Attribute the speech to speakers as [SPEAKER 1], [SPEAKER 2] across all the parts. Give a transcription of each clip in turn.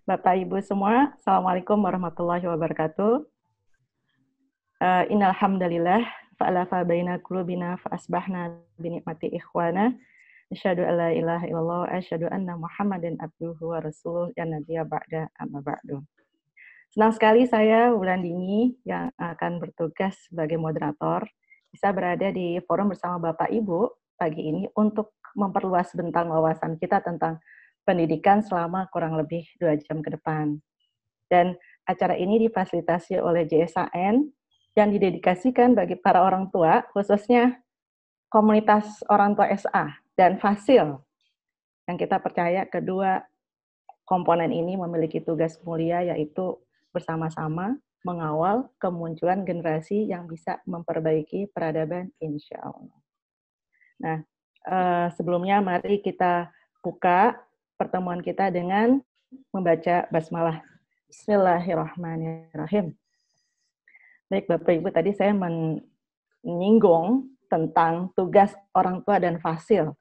[SPEAKER 1] Bapak Ibu semua, Assalamualaikum warahmatullahi wabarakatuh. Innal hamdalillah fa'alafa baina qulubina fa'asbahna binikmati ikhwana. Asyhadu an la ilaha illallah asyhadu anna Muhammadan abduhu wa rasuluh ya nabiyya ba'da amma ba'du. Senang sekali saya Wulandini yang akan bertugas sebagai moderator bisa berada di forum bersama Bapak Ibu pagi ini untuk memperluas bentang wawasan kita tentang pendidikan selama kurang lebih 2 jam ke depan. Dan acara ini difasilitasi oleh JSAN dan didedikasikan bagi para orang tua, khususnya komunitas orang tua SA dan Fasil, yang kita percaya kedua komponen ini memiliki tugas mulia, yaitu bersama-sama mengawal kemunculan generasi yang bisa memperbaiki peradaban, insya Allah. Nah, sebelumnya mari kita buka pertemuan kita dengan membaca basmalah. Bismillahirrahmanirrahim. Baik, Bapak Ibu, tadi saya menyinggung tentang tugas orang tua dan fasil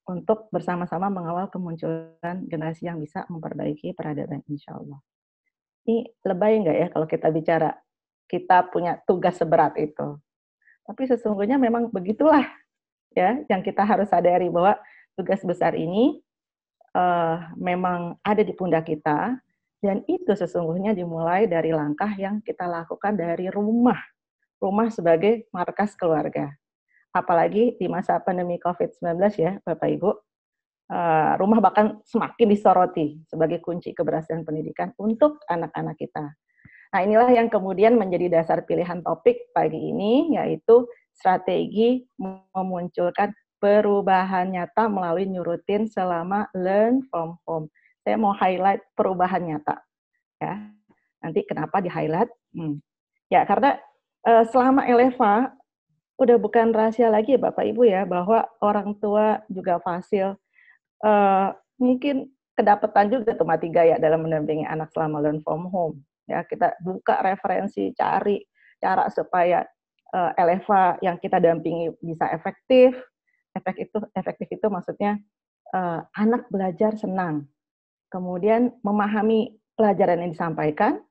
[SPEAKER 1] untuk bersama-sama mengawal kemunculan generasi yang bisa memperbaiki peradaban, insya Allah. Ini lebay nggak ya kalau kita bicara kita punya tugas seberat itu? Tapi sesungguhnya memang begitulah ya yang kita harus sadari bahwa tugas besar ini memang ada di pundak kita. Dan itu sesungguhnya dimulai dari langkah yang kita lakukan dari rumah. Rumah sebagai markas keluarga. Apalagi di masa pandemi COVID-19 ya, Bapak Ibu, rumah bahkan semakin disoroti sebagai kunci keberhasilan pendidikan untuk anak-anak kita. Nah, inilah yang kemudian menjadi dasar pilihan topik pagi ini, yaitu strategi memunculkan perubahan nyata melalui new routine selama learn from home. Saya mau highlight perubahan nyata. Ya. Nanti kenapa di-highlight? Ya, karena selama Eleva, udah bukan rahasia lagi ya Bapak Ibu ya, bahwa orang tua juga fasil, mungkin kedapatan juga tuh mati gaya dalam mendampingi anak selama learn from home. Ya, kita buka referensi, cari cara supaya Eleva yang kita dampingi bisa efektif. Efektif itu maksudnya anak belajar senang, kemudian memahami pelajaran yang disampaikan,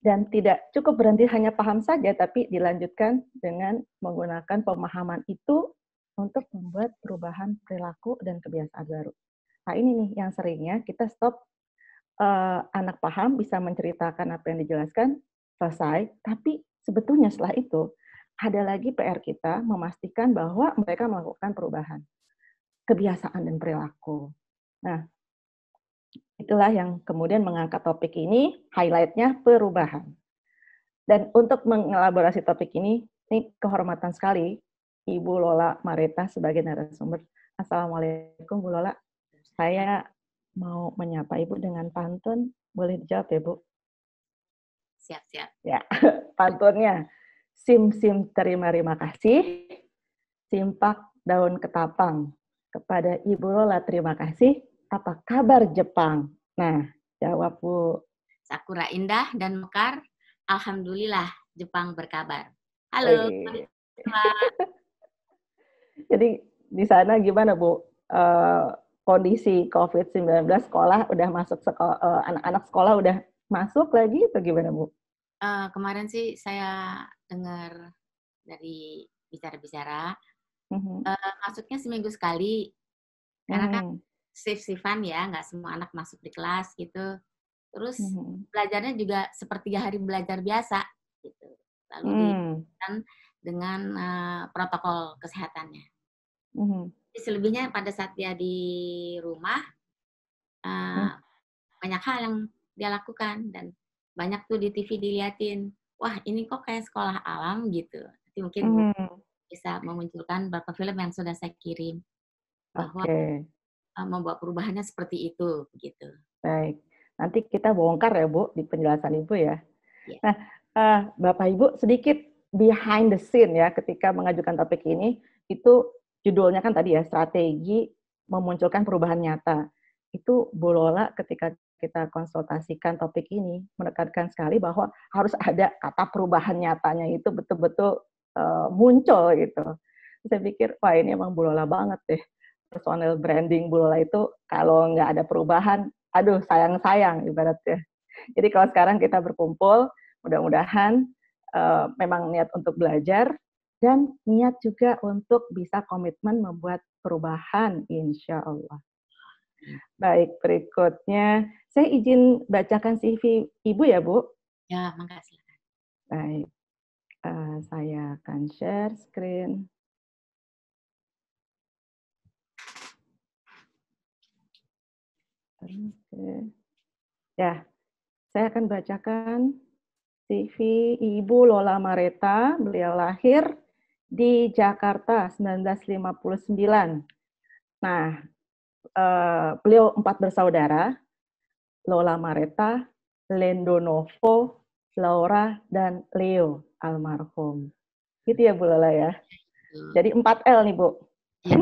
[SPEAKER 1] dan tidak cukup berhenti hanya paham saja, tapi dilanjutkan dengan menggunakan pemahaman itu untuk membuat perubahan perilaku dan kebiasaan baru. Nah ini nih yang seringnya kita stop, anak paham, bisa menceritakan apa yang dijelaskan, selesai, tapi sebetulnya setelah itu, ada lagi PR kita memastikan bahwa mereka melakukan perubahan kebiasaan dan perilaku. Nah, itulah yang kemudian mengangkat topik ini, highlight-nya perubahan. Dan untuk mengelaborasi topik ini kehormatan sekali Ibu Lola Mareta sebagai narasumber. Assalamualaikum Bu Lola. Saya mau menyapa Ibu dengan pantun. Boleh dijawab ya Bu?
[SPEAKER 2] Siap-siap.
[SPEAKER 1] Ya, pantunnya. Sim-sim terima kasih, simpak daun ketapang. Kepada Ibu Lola terima kasih. Apa kabar Jepang? Nah, jawab Bu.
[SPEAKER 2] Sakura indah dan mekar. Alhamdulillah, Jepang berkabar. Halo.
[SPEAKER 1] Jadi di sana gimana Bu? Kondisi COVID-19, sekolah udah masuk sekolah, anak-anak sekolah udah masuk lagi atau gimana Bu?
[SPEAKER 2] Kemarin sih saya dengar dari bicara-bicara, masuknya seminggu sekali. Karena kan shift-shiftan ya, nggak semua anak masuk di kelas gitu. Terus belajarnya juga seperti hari belajar biasa gitu. Lalu dilakukan dengan protokol kesehatannya. Jadi selebihnya pada saat dia di rumah, banyak hal yang dia lakukan dan banyak tuh di TV diliatin. Wah, ini kok kayak sekolah alam gitu. Nanti mungkin bisa memunculkan beberapa film yang sudah saya kirim bahwa membuat perubahannya seperti itu, gitu.
[SPEAKER 1] Baik, nanti kita bongkar ya Bu di penjelasan Ibu ya.
[SPEAKER 2] Yeah.
[SPEAKER 1] Nah, Bapak Ibu sedikit behind the scene ya ketika mengajukan topik ini, itu judulnya kan tadi ya, strategi memunculkan perubahan nyata. Itu Bu Lola ketika kita konsultasikan topik ini menekankan sekali bahwa harus ada kata perubahan nyatanya itu betul-betul muncul gitu. Saya pikir, wah ini emang Bu Lola banget deh. Personal branding Bu Lola itu kalau nggak ada perubahan, aduh sayang-sayang ibaratnya. Jadi kalau sekarang kita berkumpul, mudah-mudahan memang niat untuk belajar dan niat juga untuk bisa komitmen membuat perubahan, insya Allah. Baik, berikutnya saya izin bacakan CV Ibu ya, Bu.
[SPEAKER 2] Ya, makasih.
[SPEAKER 1] Baik, saya akan share screen. Oke. Ya, saya akan bacakan CV Ibu Lola Mareta. Beliau lahir di Jakarta 1959. Nah, beliau 4 bersaudara, Lola Mareta, Lendo Novo, Laura, dan Leo almarhum. Gitu ya Bu Lola ya. Jadi 4L nih Bu.
[SPEAKER 2] Ya.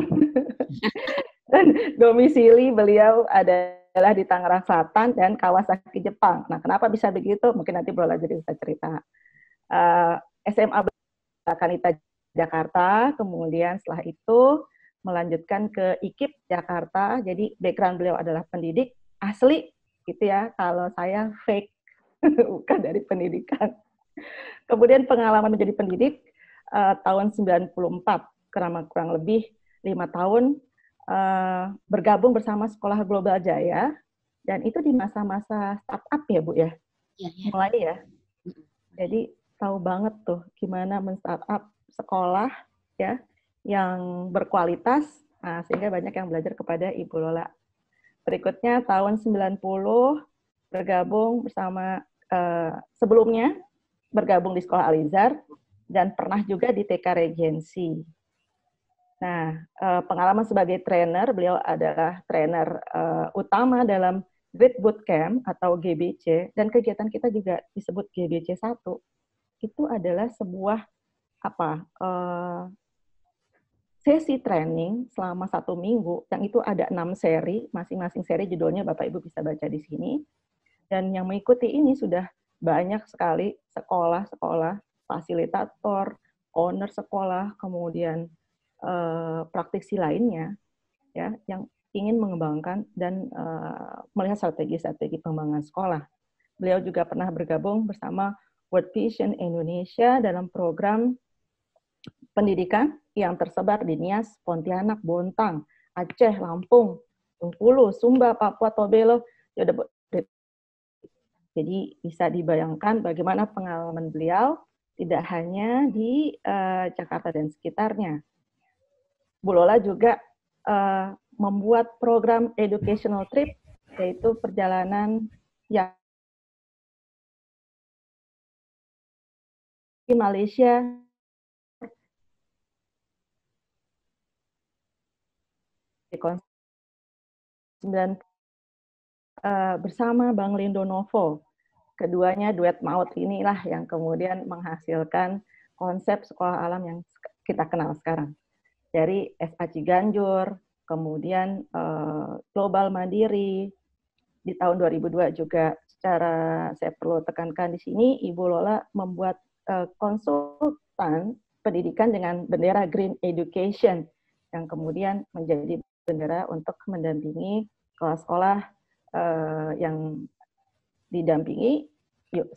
[SPEAKER 1] Dan domisili beliau adalah di Tangerang Selatan dan Kawasaki, Jepang. Nah, kenapa bisa begitu? Mungkin nanti Bu Lola jadi bisa cerita. SMA Kanita Jakarta, kemudian setelah itu melanjutkan ke IKIP Jakarta. Jadi background beliau adalah pendidik asli, gitu ya. Kalau saya fake, bukan dari pendidikan. Kemudian pengalaman menjadi pendidik tahun 94, kurang lebih 5 tahun bergabung bersama Sekolah Global Jaya, dan itu di masa-masa startup ya Bu ya?
[SPEAKER 2] Ya.
[SPEAKER 1] Mulai ya. Jadi tahu banget tuh gimana men-startup sekolah ya yang berkualitas, sehingga banyak yang belajar kepada Ibu Lola. Berikutnya tahun 90 bergabung bersama sebelumnya bergabung di Sekolah Al-Izhar dan pernah juga di TK Regency. Nah, pengalaman sebagai trainer, beliau adalah trainer utama dalam Great Bootcamp atau GBC, dan kegiatan kita juga disebut GBC 1. Itu adalah sebuah sesi training selama 1 minggu, yang itu ada 6 seri, masing-masing seri judulnya Bapak Ibu bisa baca di sini. Dan yang mengikuti ini sudah banyak sekali sekolah-sekolah, fasilitator, owner sekolah, kemudian praktisi lainnya ya yang ingin mengembangkan dan melihat strategi-strategi pengembangan sekolah. Beliau juga pernah bergabung bersama World Vision Indonesia dalam program pendidikan yang tersebar di Nias, Pontianak, Bontang, Aceh, Lampung, Bengkulu, Sumba, Papua, Tobelo. Jadi bisa dibayangkan bagaimana pengalaman beliau tidak hanya di Jakarta dan sekitarnya. Bu Lola juga membuat program educational trip, yaitu perjalanan yang di Malaysia, bersama Bang Lindo Novo. Keduanya duet maut inilah yang kemudian menghasilkan konsep sekolah alam yang kita kenal sekarang. Dari SA Ciganjur, kemudian Global Mandiri. Di tahun 2002 juga secara saya perlu tekankan di sini, Ibu Lola membuat konsultan pendidikan dengan bendera Green Education yang kemudian menjadi bendera untuk mendampingi sekolah-sekolah yang didampingi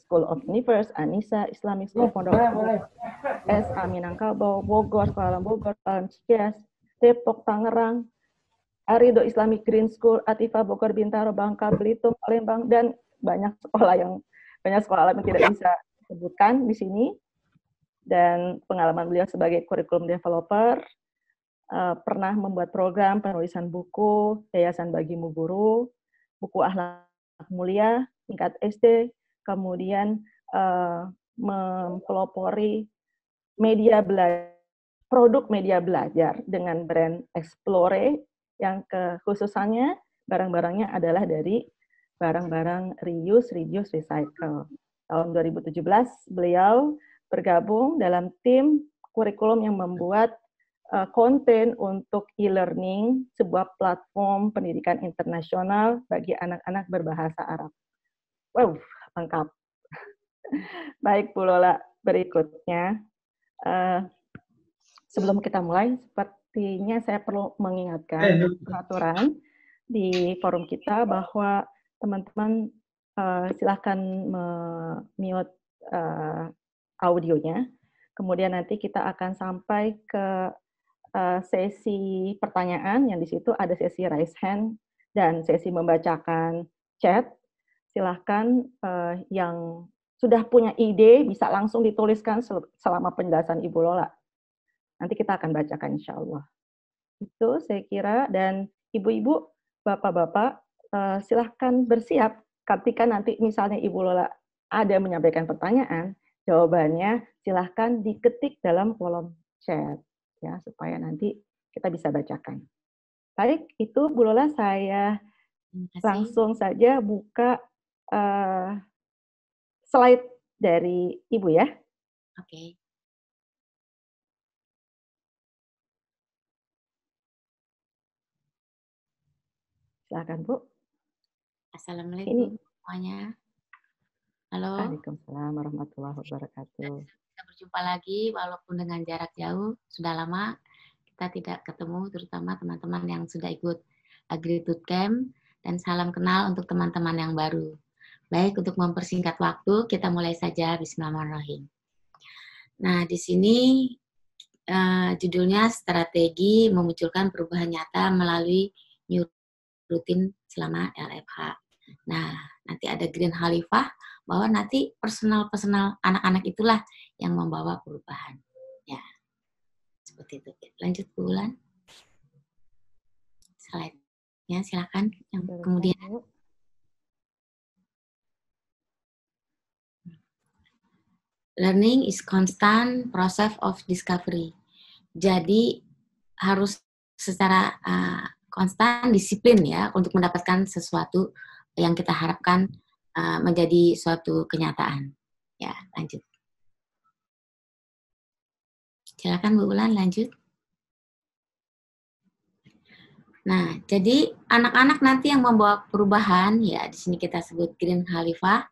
[SPEAKER 1] School of Universe, Anissa, Islamic School, Pondok SA Minangkabau, Bogor, Sekolah Alam Bogor, Alam Cikias, Depok, Tangerang, Arido Islamic Green School, Atifa Bogor, Bintaro, Bangka, Belitung, Palembang, dan banyak sekolah alam yang tidak bisa disebutkan di sini. Dan pengalaman beliau sebagai curriculum developer, pernah membuat program penulisan buku, Yayasan Bagimu Guru, buku Akhlak Mulia, tingkat SD, kemudian mempelopori media belajar, produk media belajar dengan brand Explore, yang kekhususannya barang-barangnya adalah dari barang-barang reuse, recycle. Tahun 2017 beliau bergabung dalam tim kurikulum yang membuat konten untuk e-learning, sebuah platform pendidikan internasional bagi anak-anak berbahasa Arab. Wow, lengkap. Baik, Bu Lola, berikutnya. Sebelum kita mulai, sepertinya saya perlu mengingatkan peraturan di forum kita bahwa teman-teman silahkan mute audionya. Kemudian nanti kita akan sampai ke sesi pertanyaan, yang di situ ada sesi raise hand dan sesi membacakan chat. Silahkan yang sudah punya ide bisa langsung dituliskan selama penjelasan Ibu Lola. Nanti kita akan bacakan insya Allah. Itu saya kira, dan ibu-ibu, bapak-bapak, silahkan bersiap ketika nanti misalnya Ibu Lola ada menyampaikan pertanyaan, jawabannya silahkan diketik dalam kolom chat, ya, supaya nanti kita bisa bacakan. Baik, itu Bu Lola, saya langsung saja buka slide dari Ibu ya.
[SPEAKER 2] Oke.
[SPEAKER 1] Silakan Bu.
[SPEAKER 2] Assalamualaikum semuanya. Halo.
[SPEAKER 1] Waalaikumsalam warahmatullahi wabarakatuh.
[SPEAKER 2] Kita berjumpa lagi walaupun dengan jarak jauh. Sudah lama kita tidak ketemu, terutama teman-teman yang sudah ikut AgriTootCamp, dan salam kenal untuk teman-teman yang baru. Baik, untuk mempersingkat waktu, kita mulai saja. Bismillahirrahmanirrahim. Nah, di sini judulnya Strategi Memunculkan Perubahan Nyata Melalui New Routine selama LFH. Nah, nanti ada Green Khalifah, bahwa nanti personal anak-anak itulah yang membawa perubahan. Ya, seperti itu. Lanjut, Bu Ulan. Slide-nya silakan. Yang kemudian. Learning is constant process of discovery. Jadi harus secara konstan, disiplin ya, untuk mendapatkan sesuatu yang kita harapkan menjadi suatu kenyataan. Ya, lanjut. Silakan Bu Ulan, lanjut. Nah, jadi anak-anak nanti yang membawa perubahan, ya di sini kita sebut Green Khalifah,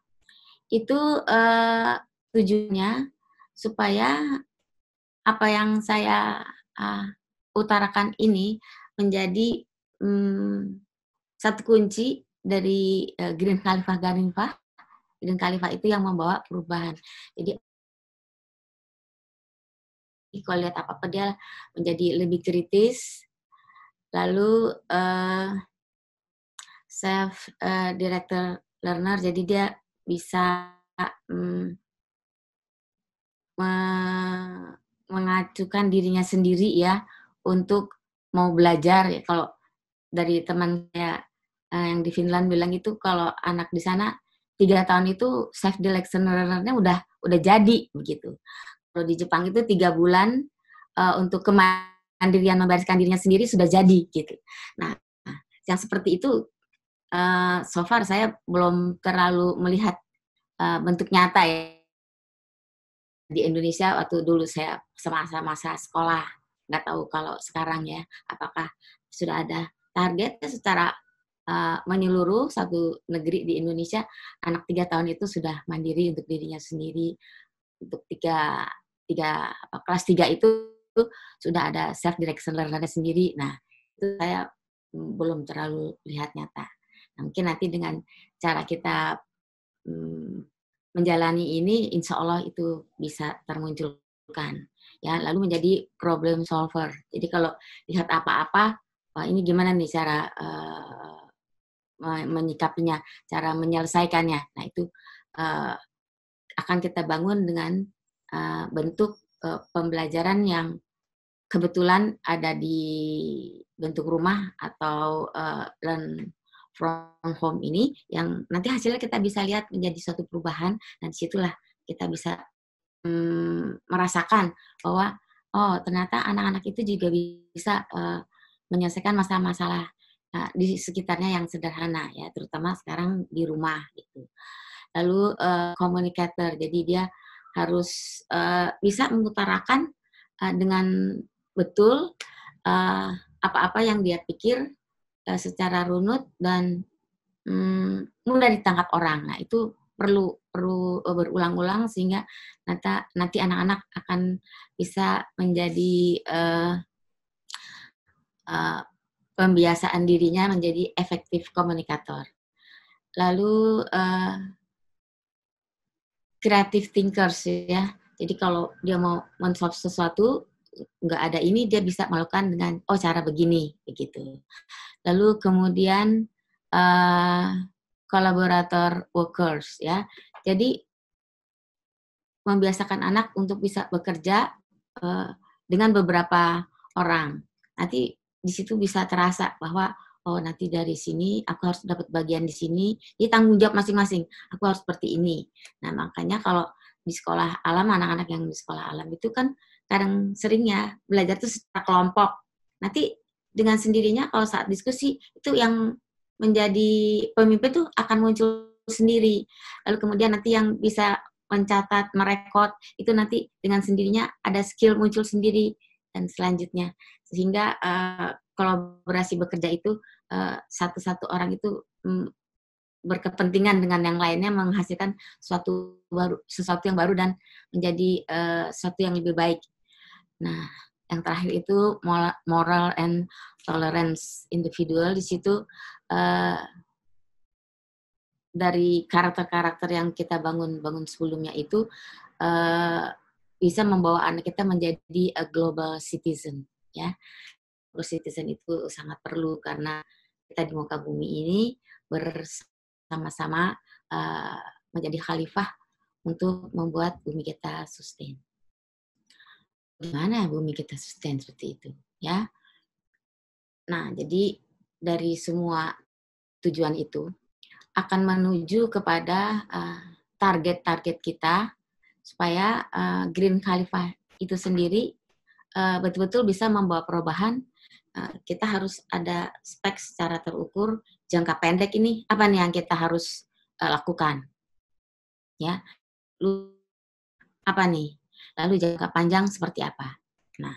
[SPEAKER 2] itu tujuannya supaya apa yang saya utarakan ini menjadi satu kunci dari Green Khalifah Ganifah. Green Khalifah itu yang membawa perubahan. Jadi kalau lihat apa-apa dia menjadi lebih kritis, lalu self-directed learner, jadi dia bisa mengacukan dirinya sendiri ya untuk mau belajar. Ya, kalau dari teman saya yang di Finland bilang itu, kalau anak di sana 3 tahun itu self-directed learner-nya udah jadi begitu. Kalau di Jepang itu 3 bulan untuk kemandirian membariskan dirinya sendiri sudah jadi gitu. Nah, yang seperti itu so far saya belum terlalu melihat bentuk nyata ya di Indonesia waktu dulu saya masa sekolah. Nggak tahu kalau sekarang ya, apakah sudah ada targetnya secara menyeluruh satu negeri di Indonesia, anak 3 tahun itu sudah mandiri untuk dirinya sendiri. Untuk kelas 3 itu sudah ada self-direction learner sendiri. Nah, itu saya belum terlalu lihat nyata. Nah, mungkin nanti dengan cara kita menjalani ini, insya Allah itu bisa termunculkan. Ya, lalu menjadi problem solver. Jadi kalau lihat apa-apa, wah ini gimana nih cara menyikapinya, cara menyelesaikannya. Nah, itu akan kita bangun dengan bentuk pembelajaran yang kebetulan ada di bentuk rumah atau learn from home ini, yang nanti hasilnya kita bisa lihat menjadi suatu perubahan, dan disitulah kita bisa merasakan bahwa oh ternyata anak-anak itu juga bisa menyelesaikan masalah-masalah di sekitarnya yang sederhana ya, terutama sekarang di rumah gitu. Lalu communicator, jadi dia harus bisa mengutarakan dengan betul apa-apa yang dia pikir secara runut dan mudah ditangkap orang. Nah, itu perlu berulang-ulang sehingga nanti anak-anak akan bisa menjadi pembiasaan dirinya menjadi efektif komunikator. lalu creative thinkers ya. Jadi kalau dia mau men-solve sesuatu, nggak ada ini, dia bisa melakukan dengan, oh cara begini, begitu. Lalu kemudian collaborator workers ya. Jadi membiasakan anak untuk bisa bekerja dengan beberapa orang. Nanti di situ bisa terasa bahwa oh nanti dari sini aku harus dapat bagian di sini. Ini tanggung jawab masing-masing. Aku harus seperti ini. Nah makanya kalau di sekolah alam, anak-anak yang di sekolah alam itu kan kadang seringnya belajar itu secara kelompok. Nanti dengan sendirinya kalau saat diskusi itu yang menjadi pemimpin tuh akan muncul sendiri. Lalu kemudian nanti yang bisa mencatat, merekod, itu nanti dengan sendirinya ada skill muncul sendiri dan selanjutnya. Sehingga kolaborasi bekerja itu satu-satu orang itu berkepentingan dengan yang lainnya menghasilkan sesuatu yang baru dan menjadi sesuatu yang lebih baik. Nah, yang terakhir itu moral and tolerance individual. Di situ dari karakter-karakter yang kita bangun sebelumnya itu bisa membawa anak kita menjadi a global citizen, ya. Global citizen itu sangat perlu karena kita di muka bumi ini bersama-sama menjadi khalifah untuk membuat bumi kita sustain. Gimana bumi kita sustain seperti itu, ya? Nah, jadi dari semua tujuan itu akan menuju kepada target-target kita supaya Green Khalifah itu sendiri betul-betul bisa membawa perubahan. Kita harus ada spek secara terukur jangka pendek ini apa nih yang kita harus lakukan, ya. Lalu apa nih? Lalu jangka panjang seperti apa? Nah,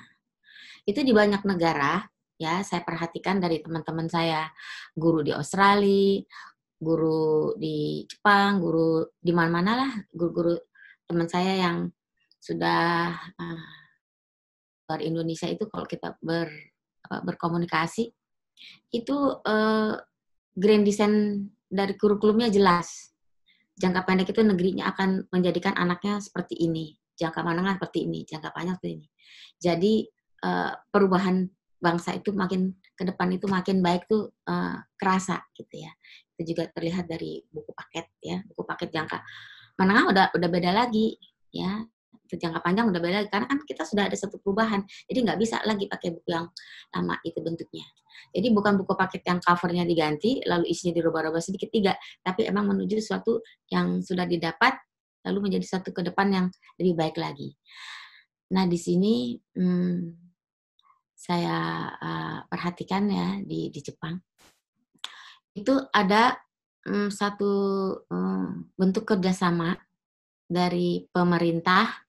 [SPEAKER 2] itu di banyak negara ya saya perhatikan dari teman-teman saya, guru di Australia, guru di Jepang, guru di mana-mana lah, guru-guru teman saya yang sudah luar Indonesia itu kalau kita berkomunikasi, itu grand design dari kurikulumnya jelas. Jangka pendek itu negerinya akan menjadikan anaknya seperti ini, jangka menengah seperti ini, jangka panjang seperti ini. Jadi perubahan bangsa itu makin ke depan itu makin baik tuh kerasa gitu ya. Itu juga terlihat dari buku paket ya, buku paket jangka menengah udah beda lagi ya. Itu jangka panjang udah beda lagi karena kan kita sudah ada satu perubahan. Jadi nggak bisa lagi pakai buku yang lama itu bentuknya. Jadi bukan buku paket yang covernya diganti lalu isinya dirubah-rubah sedikit, tidak, tapi emang menuju sesuatu yang sudah didapat lalu menjadi satu ke depan yang lebih baik lagi. Nah di sini saya perhatikan ya di Jepang itu ada satu bentuk kerjasama dari pemerintah,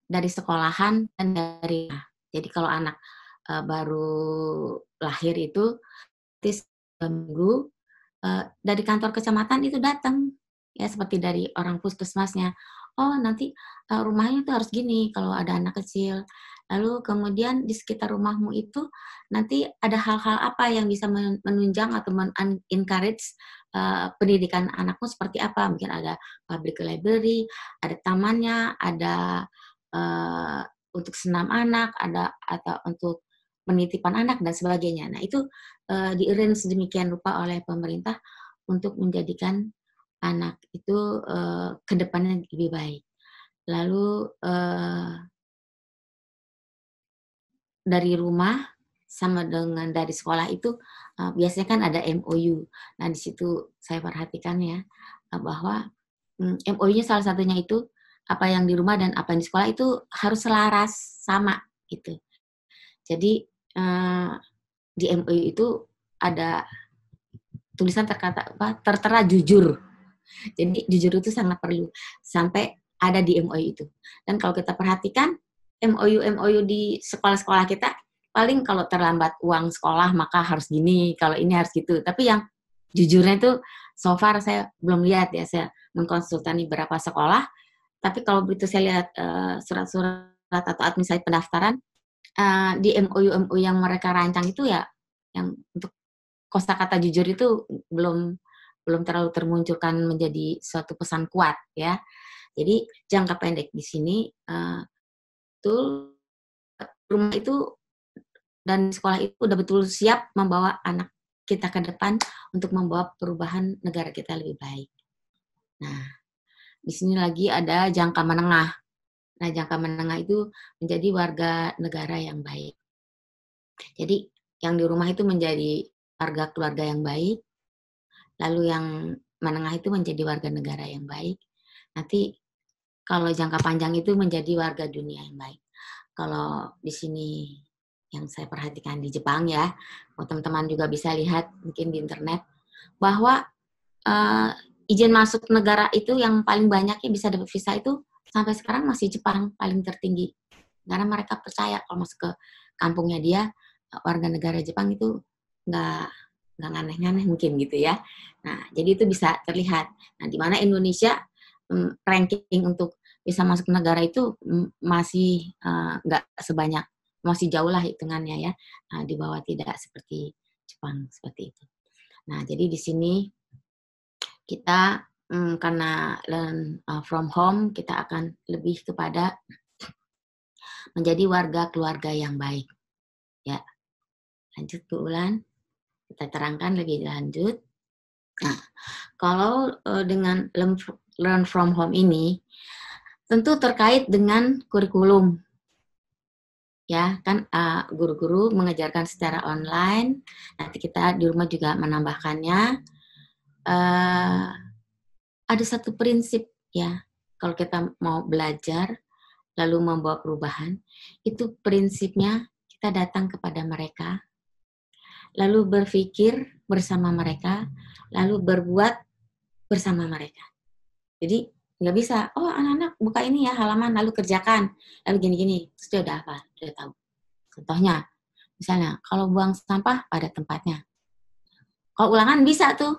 [SPEAKER 2] dari sekolahan, dan dari jadi kalau anak baru lahir itu minggu dari kantor kecamatan itu datang ya seperti dari orang puskesmasnya. Oh nanti rumahnya tuh harus gini kalau ada anak kecil. Lalu kemudian di sekitar rumahmu itu nanti ada hal-hal apa yang bisa menunjang atau encourage pendidikan anakmu seperti apa? Mungkin ada public library, ada tamannya, ada untuk senam anak, ada atau untuk penitipan anak dan sebagainya. Nah itu di-arrange sedemikian rupa oleh pemerintah untuk menjadikan anak itu ke depannya lebih baik. Lalu dari rumah sama dengan dari sekolah itu biasanya kan ada MOU. Nah di situ saya perhatikan ya bahwa MOU-nya salah satunya itu apa yang di rumah dan apa yang di sekolah itu harus selaras sama gitu. Jadi di MOU itu ada tulisan tertera jujur. Jadi jujur itu sangat perlu sampai ada di MOU itu. Dan kalau kita perhatikan MOU di sekolah-sekolah kita paling kalau terlambat uang sekolah maka harus gini, kalau ini harus gitu. Tapi yang jujurnya itu so far saya belum lihat ya, saya mengkonsultasi beberapa sekolah. Tapi kalau begitu saya lihat surat-surat atau administrasi pendaftaran di MOU yang mereka rancang itu ya yang untuk kosakata jujur itu belum belum terlalu termunculkan menjadi suatu pesan kuat ya. Jadi jangka pendek di sini betul rumah itu dan sekolah itu udah betul siap membawa anak kita ke depan untuk membawa perubahan negara kita lebih baik. Nah, di sini lagi ada jangka menengah. Nah, jangka menengah itu menjadi warga negara yang baik. Jadi, yang di rumah itu menjadi warga keluarga yang baik, lalu yang menengah itu menjadi warga negara yang baik. Nanti kalau jangka panjang itu menjadi warga dunia yang baik. Kalau di sini yang saya perhatikan di Jepang ya, teman-teman juga bisa lihat mungkin di internet, bahwa izin masuk negara itu yang paling banyaknya bisa dapat visa itu sampai sekarang masih Jepang paling tertinggi. Karena mereka percaya kalau masuk ke kampungnya dia, warga negara Jepang itu nggak aneh-aneh mungkin gitu ya. Nah, jadi itu bisa terlihat. Nah, di mana Indonesia ranking untuk bisa masuk negara itu masih nggak sebanyak, masih jauh lah hitungannya ya, di bawah, tidak seperti Jepang seperti itu. Nah, jadi di sini kita karena learn from home, kita akan lebih kepada menjadi warga keluarga yang baik. Ya, lanjut Bu Ulan, kita terangkan lebih lanjut. Nah, kalau dengan learn from home ini, tentu terkait dengan kurikulum. Ya, kan guru-guru mengajarkan secara online, nanti kita di rumah juga menambahkannya. Ada satu prinsip ya, kalau kita mau belajar, lalu membawa perubahan, itu prinsipnya kita datang kepada mereka, lalu berpikir bersama mereka, lalu berbuat bersama mereka. Jadi nggak bisa, oh anak-anak buka ini ya halaman, lalu kerjakan, lalu gini-gini, terus dia udah apa, udah tahu. Contohnya, misalnya kalau buang sampah pada tempatnya. Kalau ulangan bisa tuh,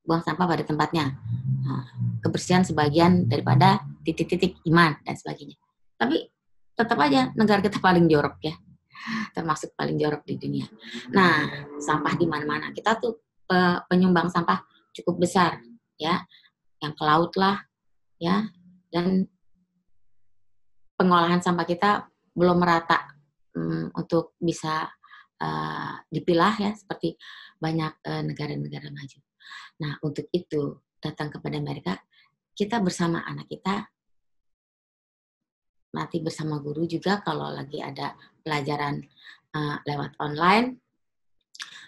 [SPEAKER 2] buang sampah pada tempatnya. Nah, kebersihan sebagian daripada titik-titik iman dan sebagainya. Tapi tetap aja negara kita paling jorok ya, termasuk paling jorok di dunia. Nah, sampah di mana-mana. Kita tuh penyumbang sampah cukup besar ya, yang ke laut lah ya, dan pengolahan sampah kita belum merata untuk bisa dipilah ya seperti banyak negara-negara maju. Nah, untuk itu datang kepada mereka, kita bersama anak kita, nanti bersama guru juga kalau lagi ada pelajaran lewat online.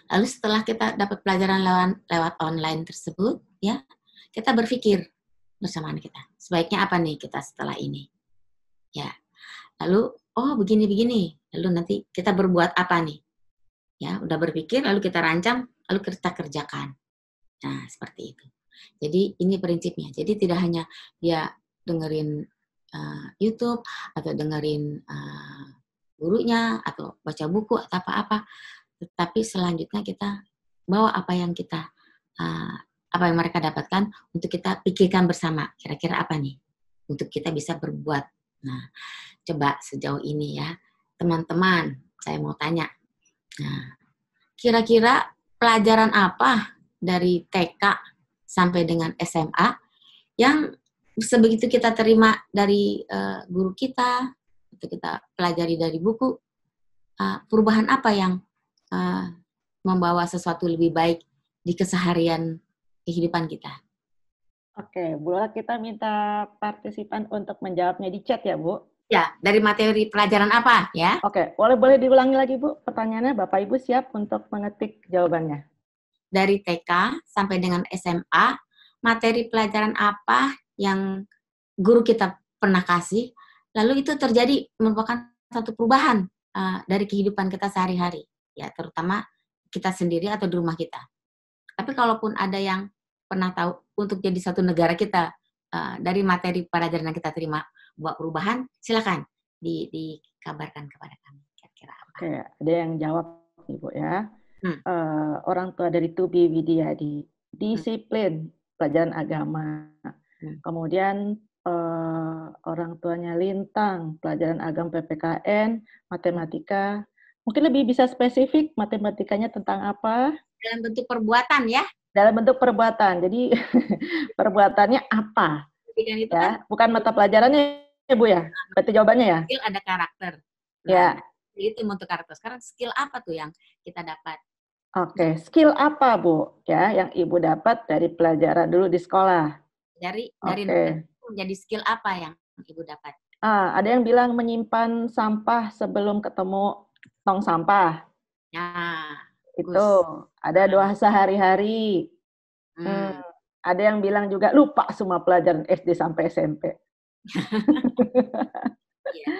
[SPEAKER 2] Lalu setelah kita dapat pelajaran lewat online tersebut, ya kita berpikir bersama anak kita, sebaiknya apa nih kita setelah ini, ya. Lalu oh begini, lalu nanti kita berbuat apa nih, ya udah berpikir, lalu kita rancang, lalu kita kerjakan. Nah seperti itu. Jadi ini prinsipnya. Jadi tidak hanya dia dengerin YouTube atau dengerin gurunya atau baca buku atau apa-apa, tetapi selanjutnya kita bawa apa yang apa yang mereka dapatkan untuk kita pikirkan bersama. Kira-kira apa nih untuk kita bisa berbuat. Nah, coba sejauh ini ya, teman-teman, saya mau tanya. Nah, kira-kira pelajaran apa dari TK sampai dengan SMA yang sebegitu kita terima dari guru kita, atau kita pelajari dari buku, perubahan apa yang membawa sesuatu lebih baik di keseharian kehidupan kita?
[SPEAKER 1] Oke, Bu Lola, kita minta partisipan untuk menjawabnya di chat ya, Bu.
[SPEAKER 2] Ya, dari materi pelajaran apa ya?
[SPEAKER 1] Oke, boleh diulangi lagi, Bu, pertanyaannya. Bapak Ibu siap untuk mengetik jawabannya.
[SPEAKER 2] Dari TK sampai dengan SMA, materi pelajaran apa yang guru kita pernah kasih, lalu itu terjadi merupakan satu perubahan dari kehidupan kita sehari-hari, ya terutama kita sendiri atau di rumah kita. Tapi kalaupun ada yang pernah tahu untuk jadi satu negara kita dari materi pelajaran yang kita terima buat perubahan, silakan dikabarkan kepada kami. Kira-kira apa?
[SPEAKER 1] Oke, ada yang jawab nih, Bu ya. Orang tua dari Tubi Widiadi, disiplin, pelajaran agama. Kemudian orang tuanya Lintang, pelajaran agama PPKN, matematika. Mungkin lebih bisa spesifik, matematikanya tentang apa?
[SPEAKER 2] Dalam bentuk perbuatan ya.
[SPEAKER 1] dalam bentuk perbuatan. Jadi perbuatannya apa?
[SPEAKER 2] Pendidikan itu
[SPEAKER 1] Ya,
[SPEAKER 2] kan
[SPEAKER 1] bukan mata pelajarannya ya Bu ya. Berarti jawabannya ya?
[SPEAKER 2] skill ada karakter.
[SPEAKER 1] Ya.
[SPEAKER 2] Nah, itu untuk karakter. Sekarang skill apa tuh yang kita dapat?
[SPEAKER 1] Oke, skill apa Bu ya yang Ibu dapat dari pelajaran dulu di sekolah?
[SPEAKER 2] Dari
[SPEAKER 1] Oke.
[SPEAKER 2] menjadi skill apa yang Ibu dapat?
[SPEAKER 1] Ada yang bilang menyimpan sampah sebelum ketemu tong sampah.
[SPEAKER 2] Nah,
[SPEAKER 1] Itu
[SPEAKER 2] bagus.
[SPEAKER 1] ada doa sehari-hari.
[SPEAKER 2] Hmm.
[SPEAKER 1] Ada yang bilang juga lupa semua pelajaran SD sampai SMP.
[SPEAKER 2] Yeah.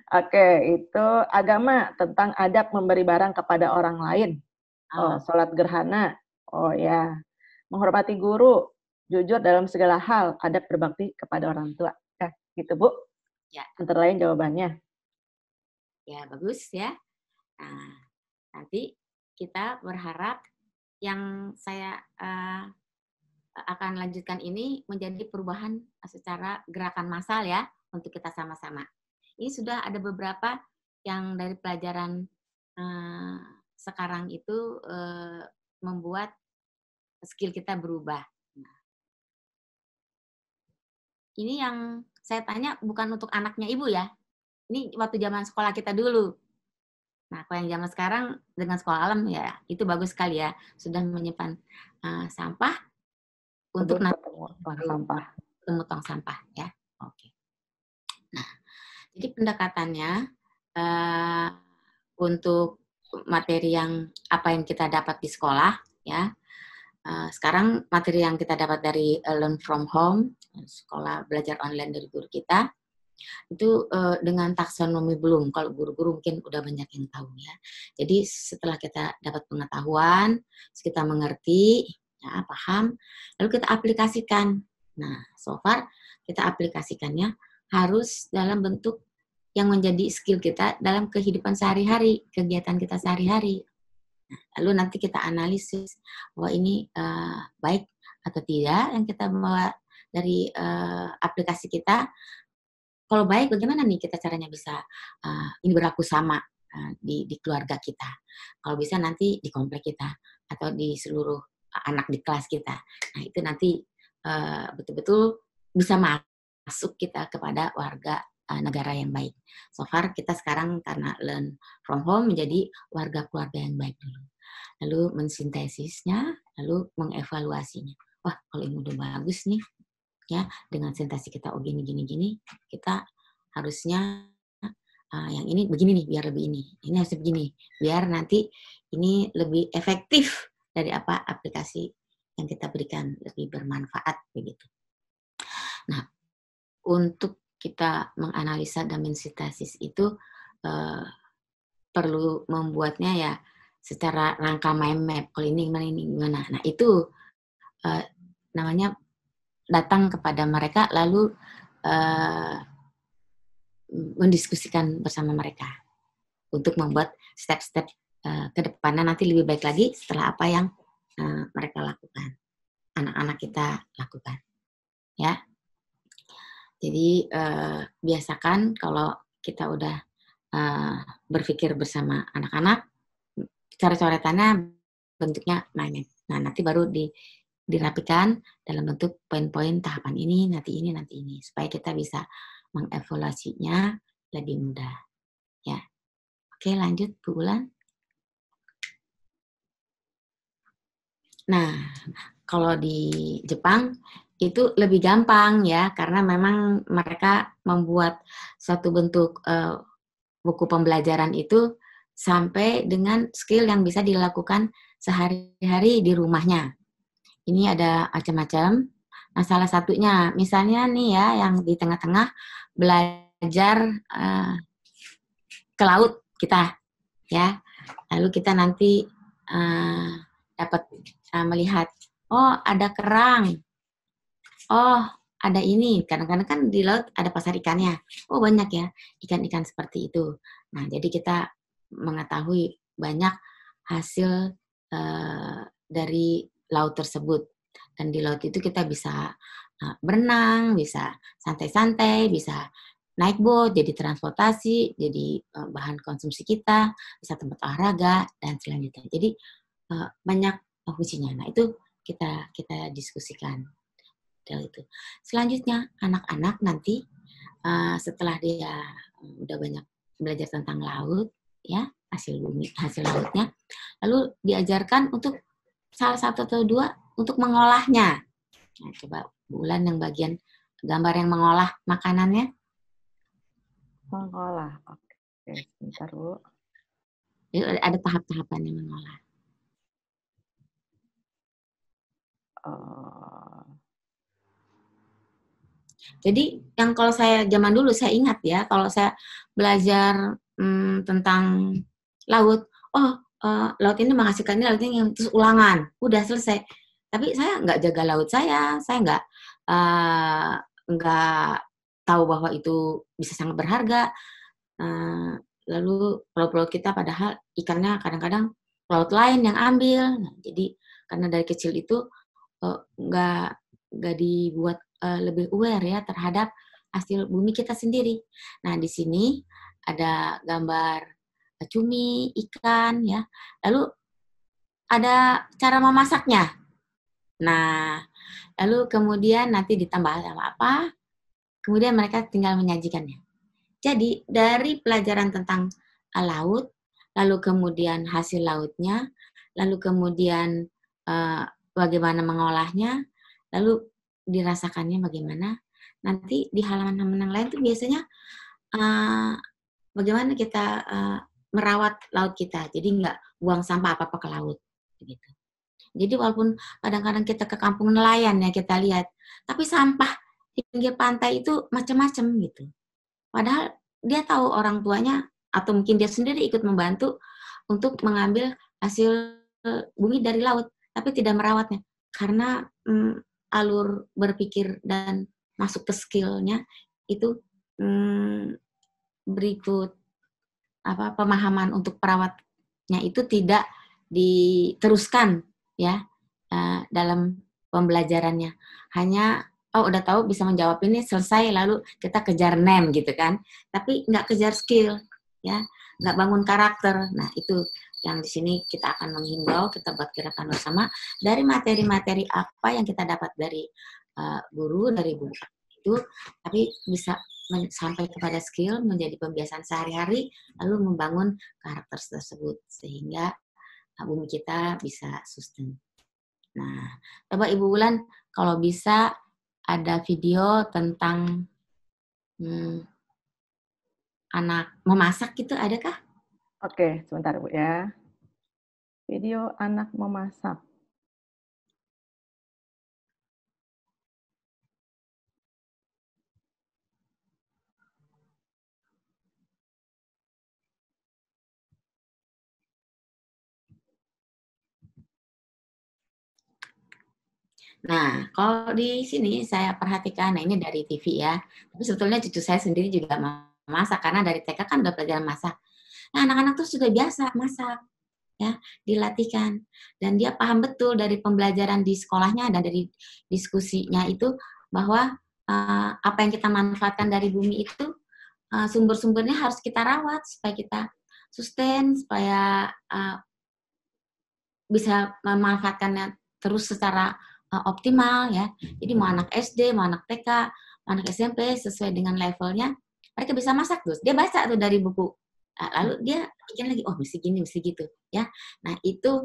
[SPEAKER 1] Oke, itu agama tentang adab memberi barang kepada orang lain. Sholat gerhana. Oh ya, menghormati guru, jujur dalam segala hal, adab berbakti kepada orang tua. Gitu Bu.
[SPEAKER 2] Ya.
[SPEAKER 1] Antara lain jawabannya.
[SPEAKER 2] Ya, bagus ya. Nah, nanti kita berharap yang saya akan lanjutkan ini menjadi perubahan secara gerakan massal ya, untuk kita sama-sama. Ini sudah ada beberapa yang dari pelajaran sekarang itu membuat skill kita berubah. Nah, ini yang saya tanya bukan untuk anaknya Ibu ya. Ini waktu zaman sekolah kita dulu. Nah, kalau yang zaman sekarang dengan sekolah alam ya itu bagus sekali ya, sudah menyimpan sampah untuk nanti ketemu tong sampah ya. Oke. Nah, jadi pendekatannya untuk materi yang apa yang kita dapat di sekolah ya. Sekarang materi yang kita dapat dari Learn from Home, sekolah belajar online dari guru kita, itu dengan taksonomi belum. Kalau guru-guru mungkin udah banyak yang tahu ya. Jadi setelah kita dapat pengetahuan, kita mengerti, ya, paham, lalu kita aplikasikan. Nah, so far kita aplikasikannya harus dalam bentuk yang menjadi skill kita dalam kehidupan sehari-hari, kegiatan kita sehari-hari. Lalu nanti kita analisis bahwa ini baik atau tidak yang kita bawa dari aplikasi kita. Kalau baik, bagaimana nih kita caranya bisa ini berlaku sama di keluarga kita. Kalau bisa nanti di komplek kita atau di seluruh anak di kelas kita. Nah itu nanti betul-betul bisa masuk kita kepada warga negara yang baik. So far kita sekarang karena learn from home menjadi warga keluarga yang baik dulu. Lalu mensintesisnya, lalu mengevaluasinya. Wah kalau ini udah bagus nih, ya dengan sintesis kita gini kita harusnya yang ini begini nih biar lebih ini harus begini biar nanti ini lebih efektif dari apa aplikasi yang kita berikan lebih bermanfaat begitu. Nah untuk kita menganalisa dan mensintesis itu perlu membuatnya ya secara rangka mind map. Kalau ini gimana. Nah itu namanya datang kepada mereka lalu mendiskusikan bersama mereka untuk membuat step-step ke depannya nanti lebih baik lagi setelah apa yang mereka lakukan, anak-anak kita lakukan, ya. Jadi biasakan kalau kita udah berpikir bersama anak-anak, coret-coretannya bentuknya mind map. Nah nanti baru dirapikan dalam bentuk poin-poin tahapan ini, nanti ini, supaya kita bisa mengevaluasinya lebih mudah. Ya, oke lanjut Bu Ulan. Nah, kalau di Jepang itu lebih gampang ya, karena memang mereka membuat suatu bentuk buku pembelajaran itu sampai dengan skill yang bisa dilakukan sehari-hari di rumahnya. Ini ada macam-macam. Nah, salah satunya, misalnya nih ya, yang di tengah-tengah belajar ke laut kita, ya. Lalu kita nanti dapat melihat, oh ada kerang, oh ada ini. Kadang-kadang kan di laut ada pasar ikannya. Oh banyak ya ikan-ikan seperti itu. Nah, jadi kita mengetahui banyak hasil dari laut tersebut. Dan di laut itu kita bisa berenang, bisa santai-santai, bisa naik boat, jadi transportasi, jadi bahan konsumsi kita, bisa tempat olahraga, dan selanjutnya. Jadi banyak fungsinya. Nah, itu kita diskusikan. Itu. Selanjutnya anak-anak nanti setelah dia udah banyak belajar tentang laut, ya hasil lautnya, lalu diajarkan untuk salah satu atau dua untuk mengolahnya. Nah, coba Bulan yang bagian gambar yang mengolah makanannya.
[SPEAKER 1] Mengolah, oke, sebentar Bu.
[SPEAKER 2] Jadi ada tahap-tahapan yang mengolah. Jadi yang kalau saya zaman dulu saya ingat ya, kalau saya belajar tentang laut, laut ini menghasilkan ini, laut ini yang terus ulangan, udah selesai. Tapi saya nggak jaga laut saya nggak tahu bahwa itu bisa sangat berharga. Lalu pelaut-pelaut kita padahal ikannya kadang-kadang pelaut lain yang ambil. Nah, jadi karena dari kecil itu nggak dibuat lebih aware ya terhadap hasil bumi kita sendiri. Nah, di sini ada gambar cumi, ikan, ya. Lalu ada cara memasaknya. Nah, lalu kemudian nanti ditambah sama apa? Kemudian mereka tinggal menyajikannya. Jadi, dari pelajaran tentang laut, lalu kemudian hasil lautnya, lalu kemudian bagaimana mengolahnya, lalu dirasakannya bagaimana. Nanti di halaman-halaman yang lain tuh biasanya bagaimana kita merawat laut kita. Jadi nggak buang sampah apa-apa ke laut. Gitu. Jadi walaupun kadang-kadang kita ke kampung nelayan ya kita lihat, tapi sampah di pinggir pantai itu macam-macam gitu. Padahal dia tahu orang tuanya atau mungkin dia sendiri ikut membantu untuk mengambil hasil bumi dari laut, tapi tidak merawatnya karena alur berpikir dan masuk ke skill-nya itu berikut pemahaman untuk perawatnya itu tidak diteruskan ya dalam pembelajarannya. Hanya udah tahu bisa menjawab ini selesai lalu kita kejar NEM gitu kan. Tapi nggak kejar skill ya, nggak bangun karakter. Nah, itu yang di sini kita akan menghimbau, kita buat gerakan bersama dari materi-materi apa yang kita dapat dari guru, dari buku itu, tapi bisa sampai kepada skill, menjadi pembiasaan sehari-hari, lalu membangun karakter tersebut sehingga bumi kita bisa sustain. Nah, coba Ibu Wulan kalau bisa ada video tentang anak memasak gitu, adakah?
[SPEAKER 1] Oke, sebentar Bu ya. Video anak memasak.
[SPEAKER 2] Nah, kalau di sini saya perhatikan, nah ini dari TV ya, tapi sebetulnya cucu saya sendiri juga memasak, karena dari TK kan udah pelajaran masak. Nah, anak-anak tuh sudah biasa masak, ya, dilatihkan. Dan dia paham betul dari pembelajaran di sekolahnya dan dari diskusinya itu, bahwa apa yang kita manfaatkan dari bumi itu, sumber-sumbernya harus kita rawat, supaya kita sustain, supaya bisa memanfaatkannya terus secara optimal ya. Jadi mau anak SD, mau anak TK, mau anak SMP sesuai dengan levelnya, mereka bisa masak terus. Dia baca tuh dari buku. Lalu dia bikin lagi, mesti gini, mesti gitu ya. Nah, itu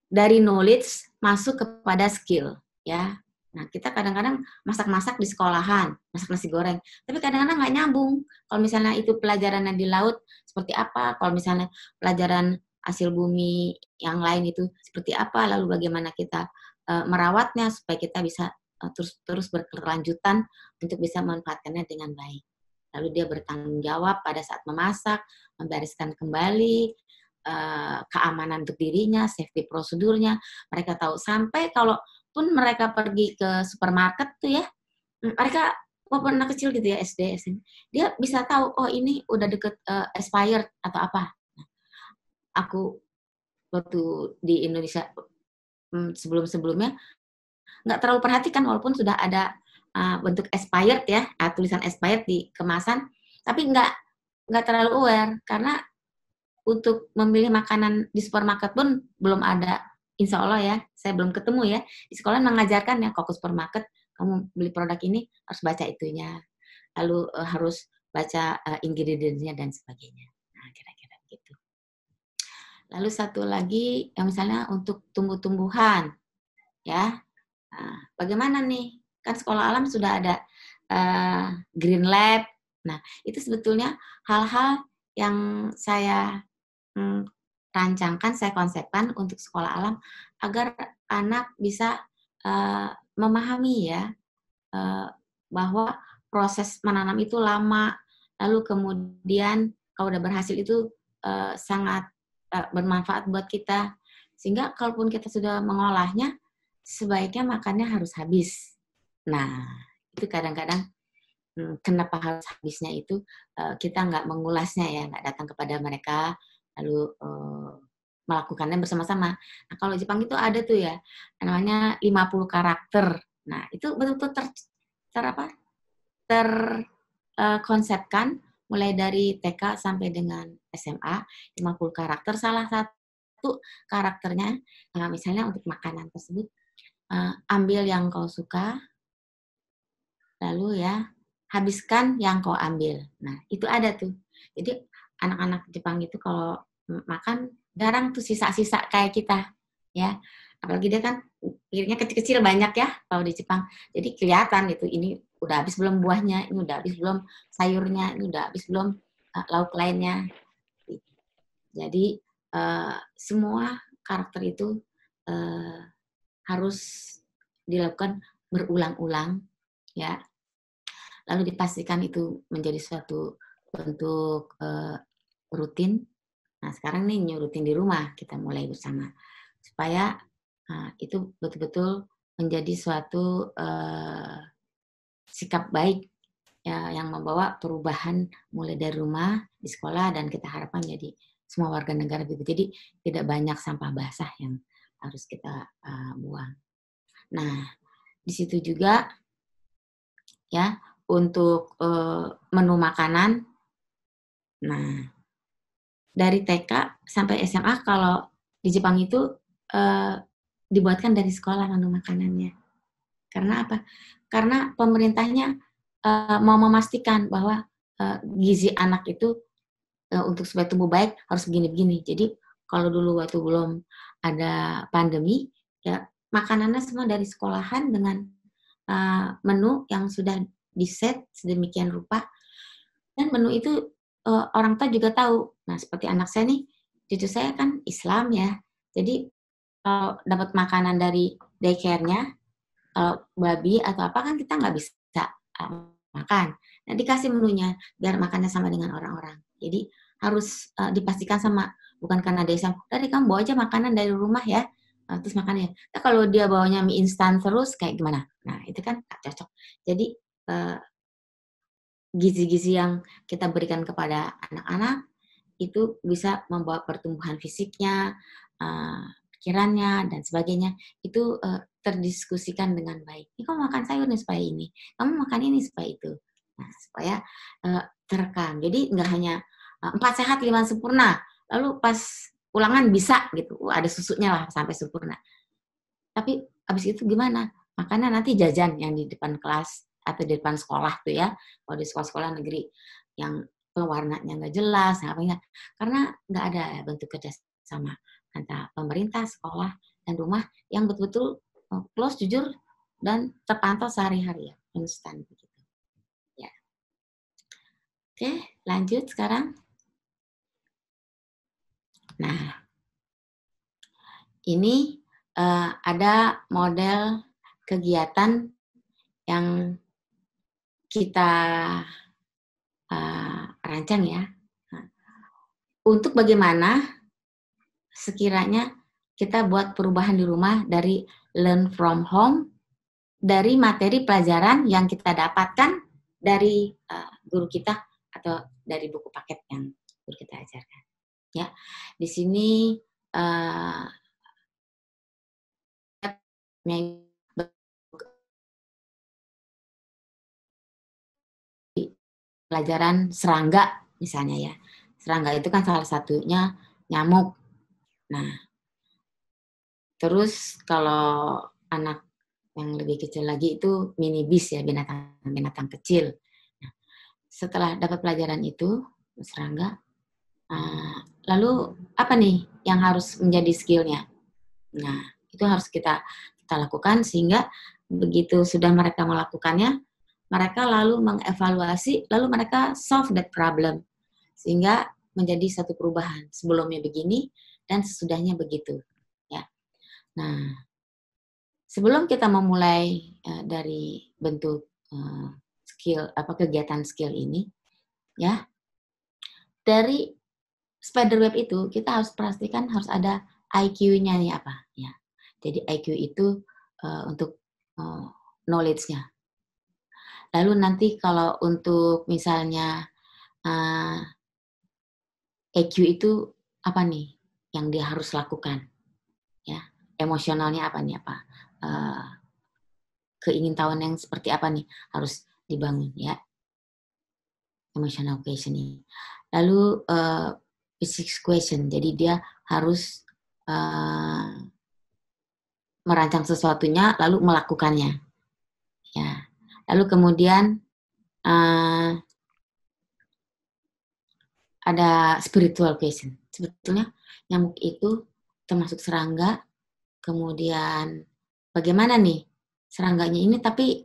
[SPEAKER 2] dari knowledge masuk kepada skill ya. Nah, kita kadang-kadang masak-masak di sekolahan, masak nasi goreng, tapi kadang-kadang nggak nyambung. Kalau misalnya itu pelajarannya di laut seperti apa, kalau misalnya pelajaran hasil bumi yang lain itu seperti apa, lalu bagaimana kita merawatnya supaya kita bisa terus berkelanjutan untuk bisa memanfaatkannya dengan baik. Lalu dia bertanggung jawab pada saat memasak, membereskan kembali keamanan untuk dirinya, safety prosedurnya. Mereka tahu sampai kalaupun mereka pergi ke supermarket tuh ya, mereka walaupun anak kecil gitu ya SD, SMP, dia bisa tahu ini udah deket expired atau apa. Aku waktu di Indonesia sebelum-sebelumnya nggak terlalu perhatikan walaupun sudah ada bentuk expired ya, tulisan expired di kemasan, tapi nggak terlalu aware karena untuk memilih makanan di supermarket pun belum ada insya Allah ya, saya belum ketemu ya, di sekolah mengajarkan ya, kok ke supermarket, kamu beli produk ini harus baca itunya, lalu harus baca ingredients-nya dan sebagainya. Nah, kira-kira gitu. Lalu satu lagi, yang misalnya untuk tumbuh-tumbuhan, ya, nah, bagaimana nih? Kan sekolah alam sudah ada Green Lab. Nah, itu sebetulnya hal-hal yang saya rancangkan, saya konsepkan untuk sekolah alam agar anak bisa memahami ya bahwa proses menanam itu lama, lalu kemudian kalau udah berhasil itu sangat bermanfaat buat kita, sehingga kalaupun kita sudah mengolahnya, sebaiknya makannya harus habis. Nah, itu kadang-kadang kenapa harus habisnya itu kita nggak mengulasnya ya, nggak datang kepada mereka, lalu melakukannya bersama-sama. Nah, kalau Jepang itu ada tuh ya, namanya 50 karakter. Nah, itu betul-betul terkonsepkan mulai dari TK sampai dengan SMA, 50 karakter. Salah satu karakternya, misalnya untuk makanan tersebut, ambil yang kau suka, lalu ya, habiskan yang kau ambil. Nah, itu ada tuh. Jadi, anak-anak Jepang itu kalau makan, jarang tuh sisa-sisa kayak kita. Ya, apalagi dia kan piringnya kecil-kecil banyak ya kalau di Jepang. Jadi kelihatan gitu, ini udah habis belum buahnya, ini udah habis belum sayurnya, ini udah habis belum lauk lainnya. Jadi semua karakter itu harus dilakukan berulang-ulang, ya. Lalu dipastikan itu menjadi suatu bentuk rutin. Nah, sekarang nih rutin di rumah kita mulai bersama supaya itu betul-betul menjadi suatu sikap baik ya, yang membawa perubahan mulai dari rumah, di sekolah, dan kita harapkan jadi semua warga negara gitu. Jadi tidak banyak sampah basah yang harus kita buang. Nah, di situ juga ya untuk menu makanan. Nah, dari TK sampai SMA kalau di Jepang itu dibuatkan dari sekolah menu makanannya. Karena apa? Karena pemerintahnya mau memastikan bahwa gizi anak itu untuk supaya tumbuh baik harus begini-begini. Jadi kalau dulu waktu belum ada pandemi, ya makanannya semua dari sekolahan dengan menu yang sudah di-set sedemikian rupa, dan menu itu orang tua juga tahu. Nah, seperti anak saya nih, cucu saya kan Islam ya, jadi kalau dapat makanan dari daycare-nya, babi atau apa kan kita nggak bisa makan. Nah, dikasih menunya biar makannya sama dengan orang-orang. Jadi harus dipastikan sama, bukan karena dia Islam, tadi kamu bawa aja makanan dari rumah ya, terus makannya. Nah, kalau dia bawanya mie instan terus kayak gimana? Nah, itu kan nggak cocok. Jadi gizi-gizi yang kita berikan kepada anak-anak itu bisa membawa pertumbuhan fisiknya, pikirannya, dan sebagainya. Itu terdiskusikan dengan baik. Ini kamu makan sayur nih supaya ini, kamu makan ini supaya itu. Nah, supaya terekam. Jadi nggak hanya 4 sehat 5 sempurna, lalu pas ulangan bisa gitu, ada susunya lah sampai sempurna. Tapi habis itu gimana? Makanya nanti jajan yang di depan kelas atau di depan sekolah tuh ya, kalau di sekolah-sekolah negeri yang warnanya nggak jelas, apa-apa, karena nggak ada bentuk kerjasama antara pemerintah, sekolah, dan rumah yang betul-betul close, jujur, dan terpantau sehari-hari ya, instan begitu. Ya. Oke, lanjut sekarang. Nah, ini ada model kegiatan yang kita rancang ya. Nah, untuk bagaimana sekiranya kita buat perubahan di rumah dari learn from home, dari materi pelajaran yang kita dapatkan dari guru kita atau dari buku paket yang guru kita ajarkan. Ya, di sini pelajaran serangga misalnya ya. Serangga itu kan salah satunya nyamuk. Nah, Terus kalau anak yang lebih kecil lagi itu mini beast ya, binatang-binatang kecil. Nah, setelah dapat pelajaran itu, serangga, lalu apa nih yang harus menjadi skillnya? Nah, itu harus kita lakukan sehingga begitu sudah mereka melakukannya, mereka lalu mengevaluasi, lalu mereka solve that problem. Sehingga menjadi satu perubahan. Sebelumnya begini dan sesudahnya begitu. Ya. Nah, sebelum kita memulai dari bentuk kegiatan skill ini, ya, dari spiderweb itu kita harus pastikan harus ada IQ-nya nih apa, ya. Jadi IQ itu untuk knowledge-nya. Lalu nanti kalau untuk misalnya EQ itu apa nih yang dia harus lakukan, ya, emosionalnya apa nih, apa keingintahuan yang seperti apa nih harus dibangun, ya, emotional questioning. Lalu physics question, jadi dia harus merancang sesuatunya lalu melakukannya, ya. Lalu kemudian ada spiritual question. Sebetulnya nyamuk itu termasuk serangga. Kemudian bagaimana nih serangganya ini tapi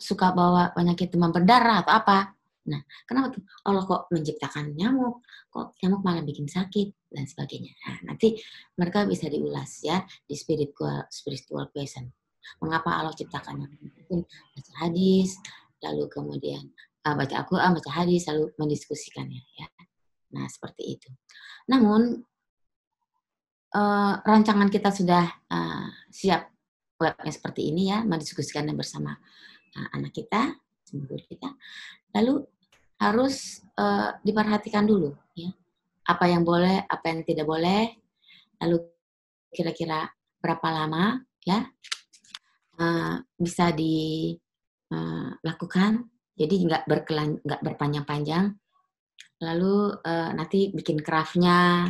[SPEAKER 2] suka bawa penyakit demam berdarah atau apa? Nah, kenapa tuh? Allah kok menciptakan nyamuk, kok nyamuk malah bikin sakit dan sebagainya. Nah, nanti mereka bisa diulas ya di spiritual question. Mengapa Allah ciptakan nyamuk? Mungkin baca hadis, lalu kemudian baca Al-Quran, baca hadis, lalu mendiskusikannya ya. Nah, seperti itu. Namun rancangan kita sudah siap webnya seperti ini ya, mendiskusikannya bersama anak kita, guru kita. Lalu harus diperhatikan dulu ya, apa yang boleh, apa yang tidak boleh, lalu kira-kira berapa lama ya bisa dilakukan, jadi nggak berpanjang-panjang. Lalu nanti bikin craft-nya,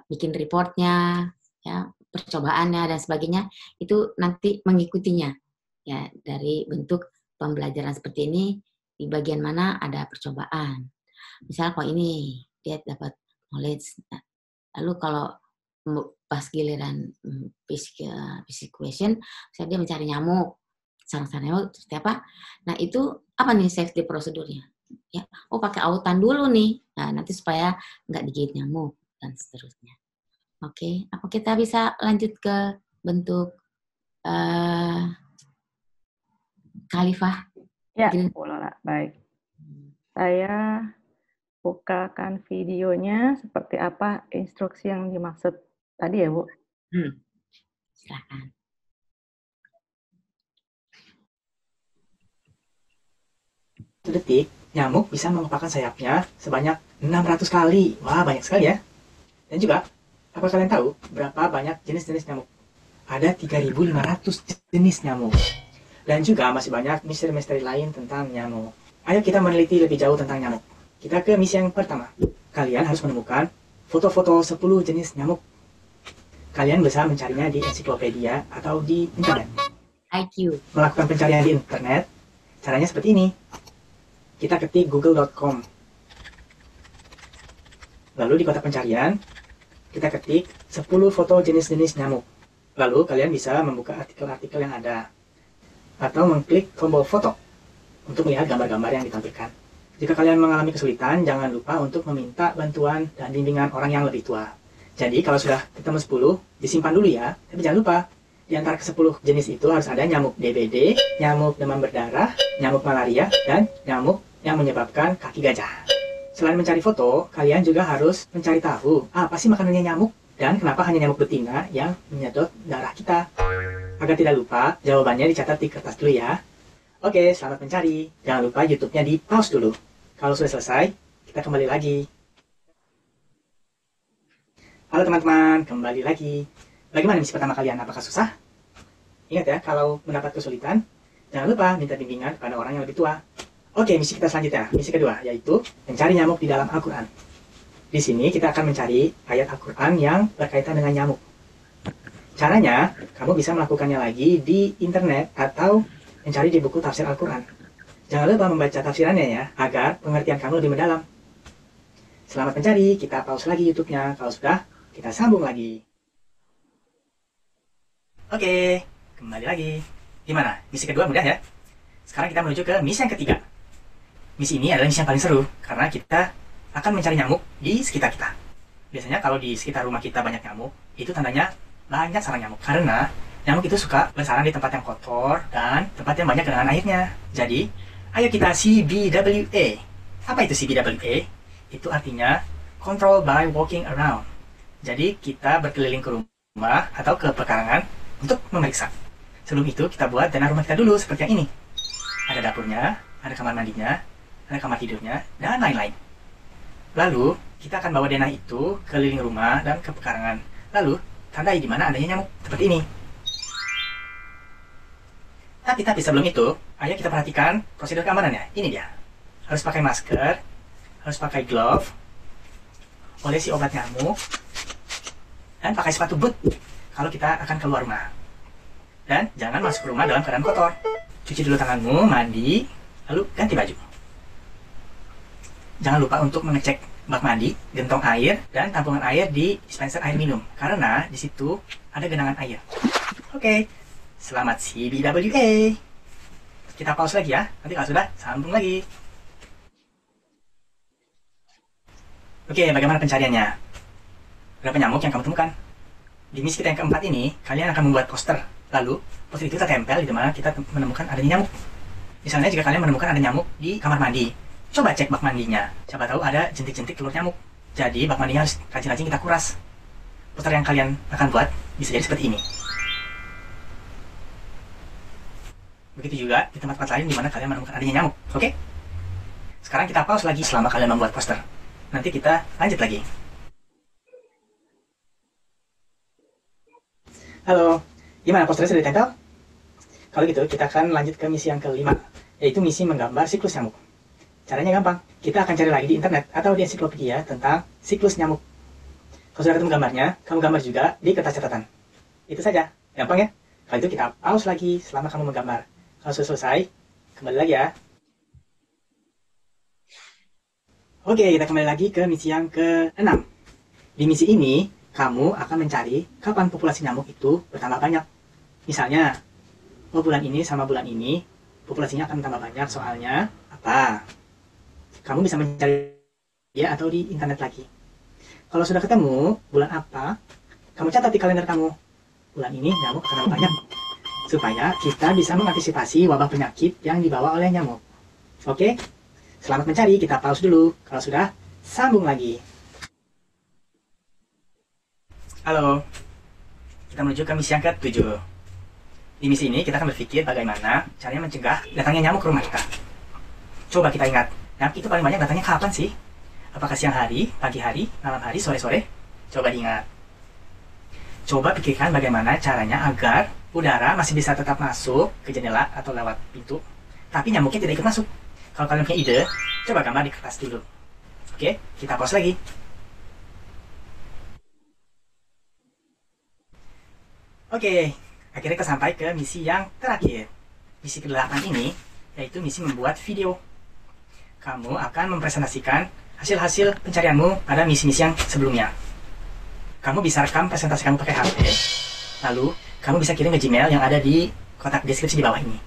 [SPEAKER 2] bikin reportnya, ya, percobaannya dan sebagainya, itu nanti mengikutinya ya dari bentuk pembelajaran seperti ini. Di bagian mana ada percobaan. Misal kalau ini dia dapat knowledge, lalu kalau pas giliran basic question, misalnya dia mencari nyamuk, sarang-sarang nyamuk seperti apa? Nah itu apa nih safety prosedurnya? Ya, oh pakai autan dulu nih, nah nanti supaya nggak digigit nyamuk dan seterusnya. Oke, apa kita bisa lanjut ke bentuk Khalifah?
[SPEAKER 1] Ya, Bu Lola, baik. Saya bukakan videonya seperti apa instruksi yang dimaksud tadi ya, Bu.
[SPEAKER 2] Silakan.
[SPEAKER 3] Detik, nyamuk bisa mengepakkan sayapnya sebanyak 600 kali. Wah, banyak sekali ya. Dan juga, apa kalian tahu berapa banyak jenis-jenis nyamuk? Ada 3.500 jenis nyamuk. Dan juga masih banyak misteri-misteri lain tentang nyamuk. Ayo kita meneliti lebih jauh tentang nyamuk. Kita ke misi yang pertama. Kalian harus menemukan foto-foto 10 jenis nyamuk. Kalian bisa mencarinya di ensiklopedia atau di internet.
[SPEAKER 2] IQ.
[SPEAKER 3] Melakukan pencarian di internet, caranya seperti ini. Kita ketik google.com. Lalu di kotak pencarian, kita ketik 10 foto jenis-jenis nyamuk. Lalu kalian bisa membuka artikel-artikel yang ada. Atau mengklik tombol foto untuk melihat gambar-gambar yang ditampilkan. Jika kalian mengalami kesulitan, jangan lupa untuk meminta bantuan dan bimbingan orang yang lebih tua. Jadi kalau sudah ketemu 10, disimpan dulu ya. Tapi jangan lupa, di antara ke-10 jenis itu harus ada nyamuk DBD, nyamuk demam berdarah, nyamuk malaria, dan nyamuk yang menyebabkan kaki gajah. Selain mencari foto, kalian juga harus mencari tahu apa sih makanannya nyamuk dan kenapa hanya nyamuk betina yang menyedot darah kita. Agar tidak lupa, jawabannya dicatat di kertas dulu ya. Oke, selamat mencari. Jangan lupa YouTube-nya di pause dulu. Kalau sudah selesai, kita kembali lagi. Halo teman-teman, kembali lagi. Bagaimana misi pertama kalian? Apakah susah? Ingat ya, kalau mendapat kesulitan, jangan lupa minta bimbingan kepada orang yang lebih tua. Oke, misi kita selanjutnya, misi kedua, yaitu mencari nyamuk di dalam Al-Quran. Di sini kita akan mencari ayat Al-Quran yang berkaitan dengan nyamuk. Caranya, kamu bisa melakukannya lagi di internet atau mencari di buku tafsir Al-Quran. Jangan lupa membaca tafsirannya ya, agar pengertian kamu lebih mendalam. Selamat mencari, kita pause lagi YouTube-nya. Kalau sudah, kita sambung lagi. Oke, kembali lagi. Gimana? Misi kedua mudah ya? Sekarang kita menuju ke misi yang ketiga. Misi ini adalah misi yang paling seru, karena kita akan mencari nyamuk di sekitar kita. Biasanya kalau di sekitar rumah kita banyak nyamuk, itu tandanya banyak sarang nyamuk. Karena nyamuk itu suka bersarang di tempat yang kotor dan tempat yang banyak genangan airnya. Jadi, ayo kita CBWA. Apa itu CBWA? Itu artinya Control by Walking Around. Jadi, kita berkeliling ke rumah atau ke pekarangan untuk memeriksa. Sebelum itu, kita buat denah rumah kita dulu seperti yang ini. Ada dapurnya, ada kamar mandinya, ada kamar tidurnya, dan lain-lain. Lalu, kita akan bawa denah itu keliling rumah dan ke pekarangan. Lalu, tandai di mana adanya nyamuk, seperti ini. Tapi sebelum itu, ayo kita perhatikan prosedur keamanannya. Ini dia. Harus pakai masker, harus pakai glove, olesi obat nyamuk, dan pakai sepatu boot kalau kita akan keluar rumah. Dan jangan masuk rumah dalam keadaan kotor. Cuci dulu tanganmu, mandi, lalu ganti baju. Jangan lupa untuk mengecek bak mandi, gentong air, dan tampungan air di dispenser air minum. Karena di situ ada genangan air. Oke, selamat CBWA. Kita pause lagi ya, nanti kalau sudah, sambung lagi. Oke, bagaimana pencariannya? Berapa nyamuk yang kamu temukan? Di misi kita yang keempat ini, kalian akan membuat poster. Lalu, poster itu kita tempel di mana kita menemukan adanya nyamuk. Misalnya jika kalian menemukan ada nyamuk di kamar mandi, coba cek bak mandinya. Siapa tahu ada jentik-jentik telur nyamuk. Jadi bak mandinya harus rajin-rajin kita kuras. Poster yang kalian akan buat bisa jadi seperti ini. Begitu juga di tempat-tempat lain di mana kalian menemukan adanya nyamuk. Oke? Sekarang kita pause lagi selama kalian membuat poster. Nanti kita lanjut lagi. Halo, gimana posternya sudah ditempel? Kalau gitu, kita akan lanjut ke misi yang kelima, yaitu misi menggambar siklus nyamuk. Caranya gampang, kita akan cari lagi di internet atau di ensiklopedia tentang siklus nyamuk. Kalau sudah ketemu gambarnya, kamu gambar juga di kertas catatan. Itu saja, gampang ya? Kalau itu kita pause lagi selama kamu menggambar. Kalau sudah selesai, kembali lagi ya. Oke, kita kembali lagi ke misi yang ke-6. Di misi ini, kamu akan mencari kapan populasi nyamuk itu bertambah banyak. Misalnya, bulan ini sama bulan ini, populasinya akan tambah banyak soalnya apa? Kamu bisa mencari dia atau di internet lagi. Kalau sudah ketemu bulan apa, kamu catat di kalender kamu. Bulan ini nyamuk akan tambah banyak. Supaya kita bisa mengantisipasi wabah penyakit yang dibawa oleh nyamuk. Oke? Selamat mencari, kita pause dulu. Kalau sudah, sambung lagi. Halo, kita menuju ke misi yang ke-7. Di misi ini kita akan berpikir bagaimana caranya mencegah datangnya nyamuk ke rumah kita. Coba kita ingat, nyamuk itu paling banyak datangnya kapan sih? Apakah siang hari, pagi hari, malam hari, sore-sore? Coba diingat. Coba pikirkan bagaimana caranya agar udara masih bisa tetap masuk ke jendela atau lewat pintu, tapi nyamuknya tidak ikut masuk. Kalau kalian punya ide, coba gambar di kertas dulu. Oke, kita pause lagi. Oke, akhirnya kita sampai ke misi yang terakhir. Misi ke-8 ini, yaitu misi membuat video. Kamu akan mempresentasikan hasil-hasil pencarianmu pada misi-misi yang sebelumnya. Kamu bisa rekam presentasi kamu pakai HP, lalu kamu bisa kirim ke Gmail yang ada di kotak deskripsi di bawah ini.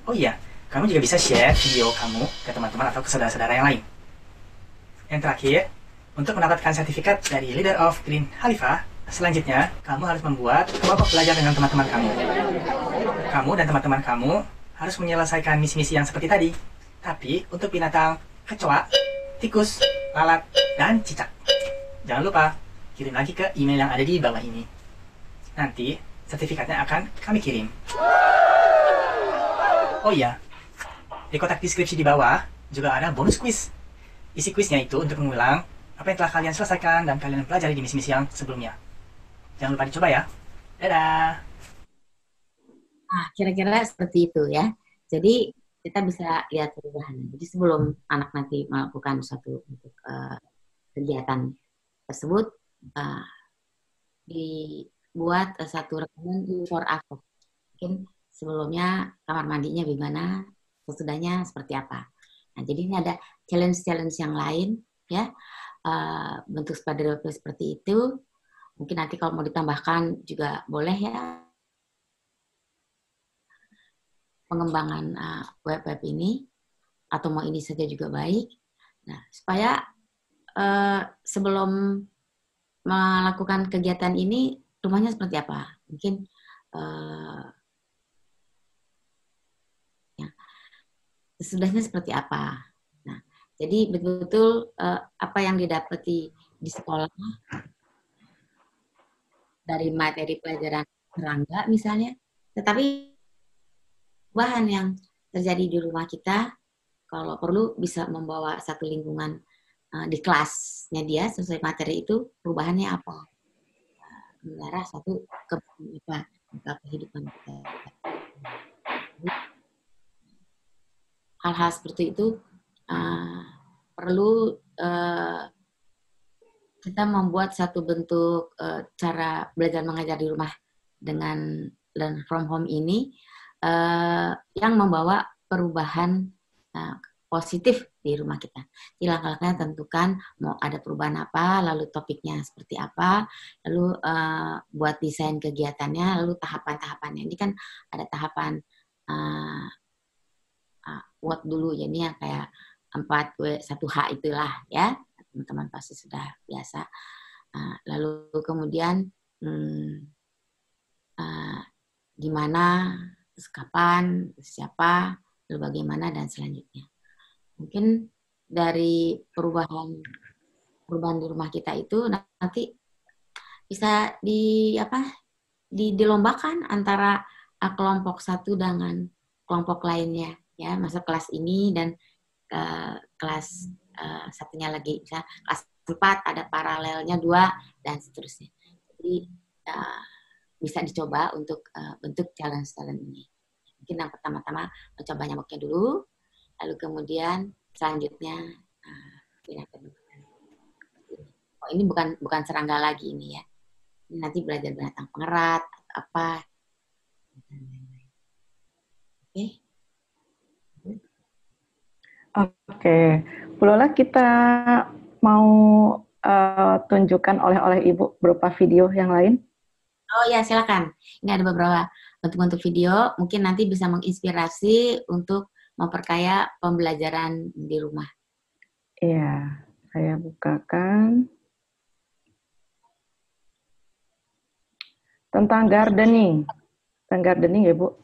[SPEAKER 3] Oh iya, kamu juga bisa share video kamu ke teman-teman atau ke saudara-saudara yang lain. Yang terakhir, untuk mendapatkan sertifikat dari Leader of Green Khalifah, selanjutnya kamu harus membuat kelompok belajar dengan teman-teman kamu. Kamu dan teman-teman kamu harus menyelesaikan misi-misi yang seperti tadi. Tapi untuk binatang kecoa, tikus, lalat, dan cicak. Jangan lupa, kirim lagi ke email yang ada di bawah ini. Nanti, sertifikatnya akan kami kirim. Oh iya, di kotak deskripsi di bawah juga ada bonus quiz. Isi kuisnya itu untuk mengulang apa yang telah kalian selesaikan dan kalian pelajari di misi-misi yang sebelumnya. Jangan lupa dicoba ya. Dadah!
[SPEAKER 2] Nah, kira-kira seperti itu ya. Jadi, kita bisa lihat perubahan. Jadi, sebelum anak nanti melakukan suatu kegiatan tersebut, di buat satu rekaman before after. Mungkin sebelumnya kamar mandinya gimana, sesudahnya seperti apa. Nah, jadi ini ada challenge-challenge yang lain, ya, bentuk spanduk seperti itu. Mungkin nanti kalau mau ditambahkan juga boleh ya, pengembangan web-web ini, atau mau ini saja juga baik. Nah, supaya sebelum melakukan kegiatan ini, rumahnya seperti apa? Mungkin ya, sesudahnya seperti apa? Nah, jadi betul-betul apa yang didapati di sekolah dari materi pelajaran serangga misalnya, tetapi bahan yang terjadi di rumah kita, kalau perlu bisa membawa satu lingkungan di kelasnya dia sesuai materi itu, perubahannya apa? Mengarah satu ke kehidupan kita. Hal-hal seperti itu perlu kita membuat satu bentuk cara belajar mengajar di rumah dengan learn from home ini yang membawa perubahan positif di rumah kita. Jadi langkah-langkahnya tentukan mau ada perubahan apa, lalu topiknya seperti apa, lalu buat desain kegiatannya, lalu tahapan-tahapannya. Ini kan ada tahapan what dulu, jadi yang kayak 4W 1H itulah ya, teman-teman pasti sudah biasa. Lalu kemudian gimana, terus kapan, terus siapa, lalu bagaimana, dan selanjutnya. Mungkin dari perubahan di rumah kita itu nanti bisa dilombakan antara kelompok satu dengan kelompok lainnya, ya, masuk kelas ini dan kelas satunya lagi, misalnya kelas 4 ada paralelnya 2 dan seterusnya. Jadi bisa dicoba untuk bentuk challenge ini. Mungkin yang pertama-tama mencoba nyamuknya dulu, lalu kemudian selanjutnya ini bukan serangga lagi ini ya. Ini nanti belajar binatang pengerat atau apa. Oke.
[SPEAKER 1] Oke, Bu Lola, kita mau tunjukkan oleh Ibu berupa video yang lain.
[SPEAKER 2] Oh ya, silakan. Ini ada beberapa bentuk-bentuk video, mungkin nanti bisa menginspirasi untuk memperkaya pembelajaran di rumah.
[SPEAKER 1] Iya, saya bukakan. Tentang gardening. Tentang gardening ya, Bu.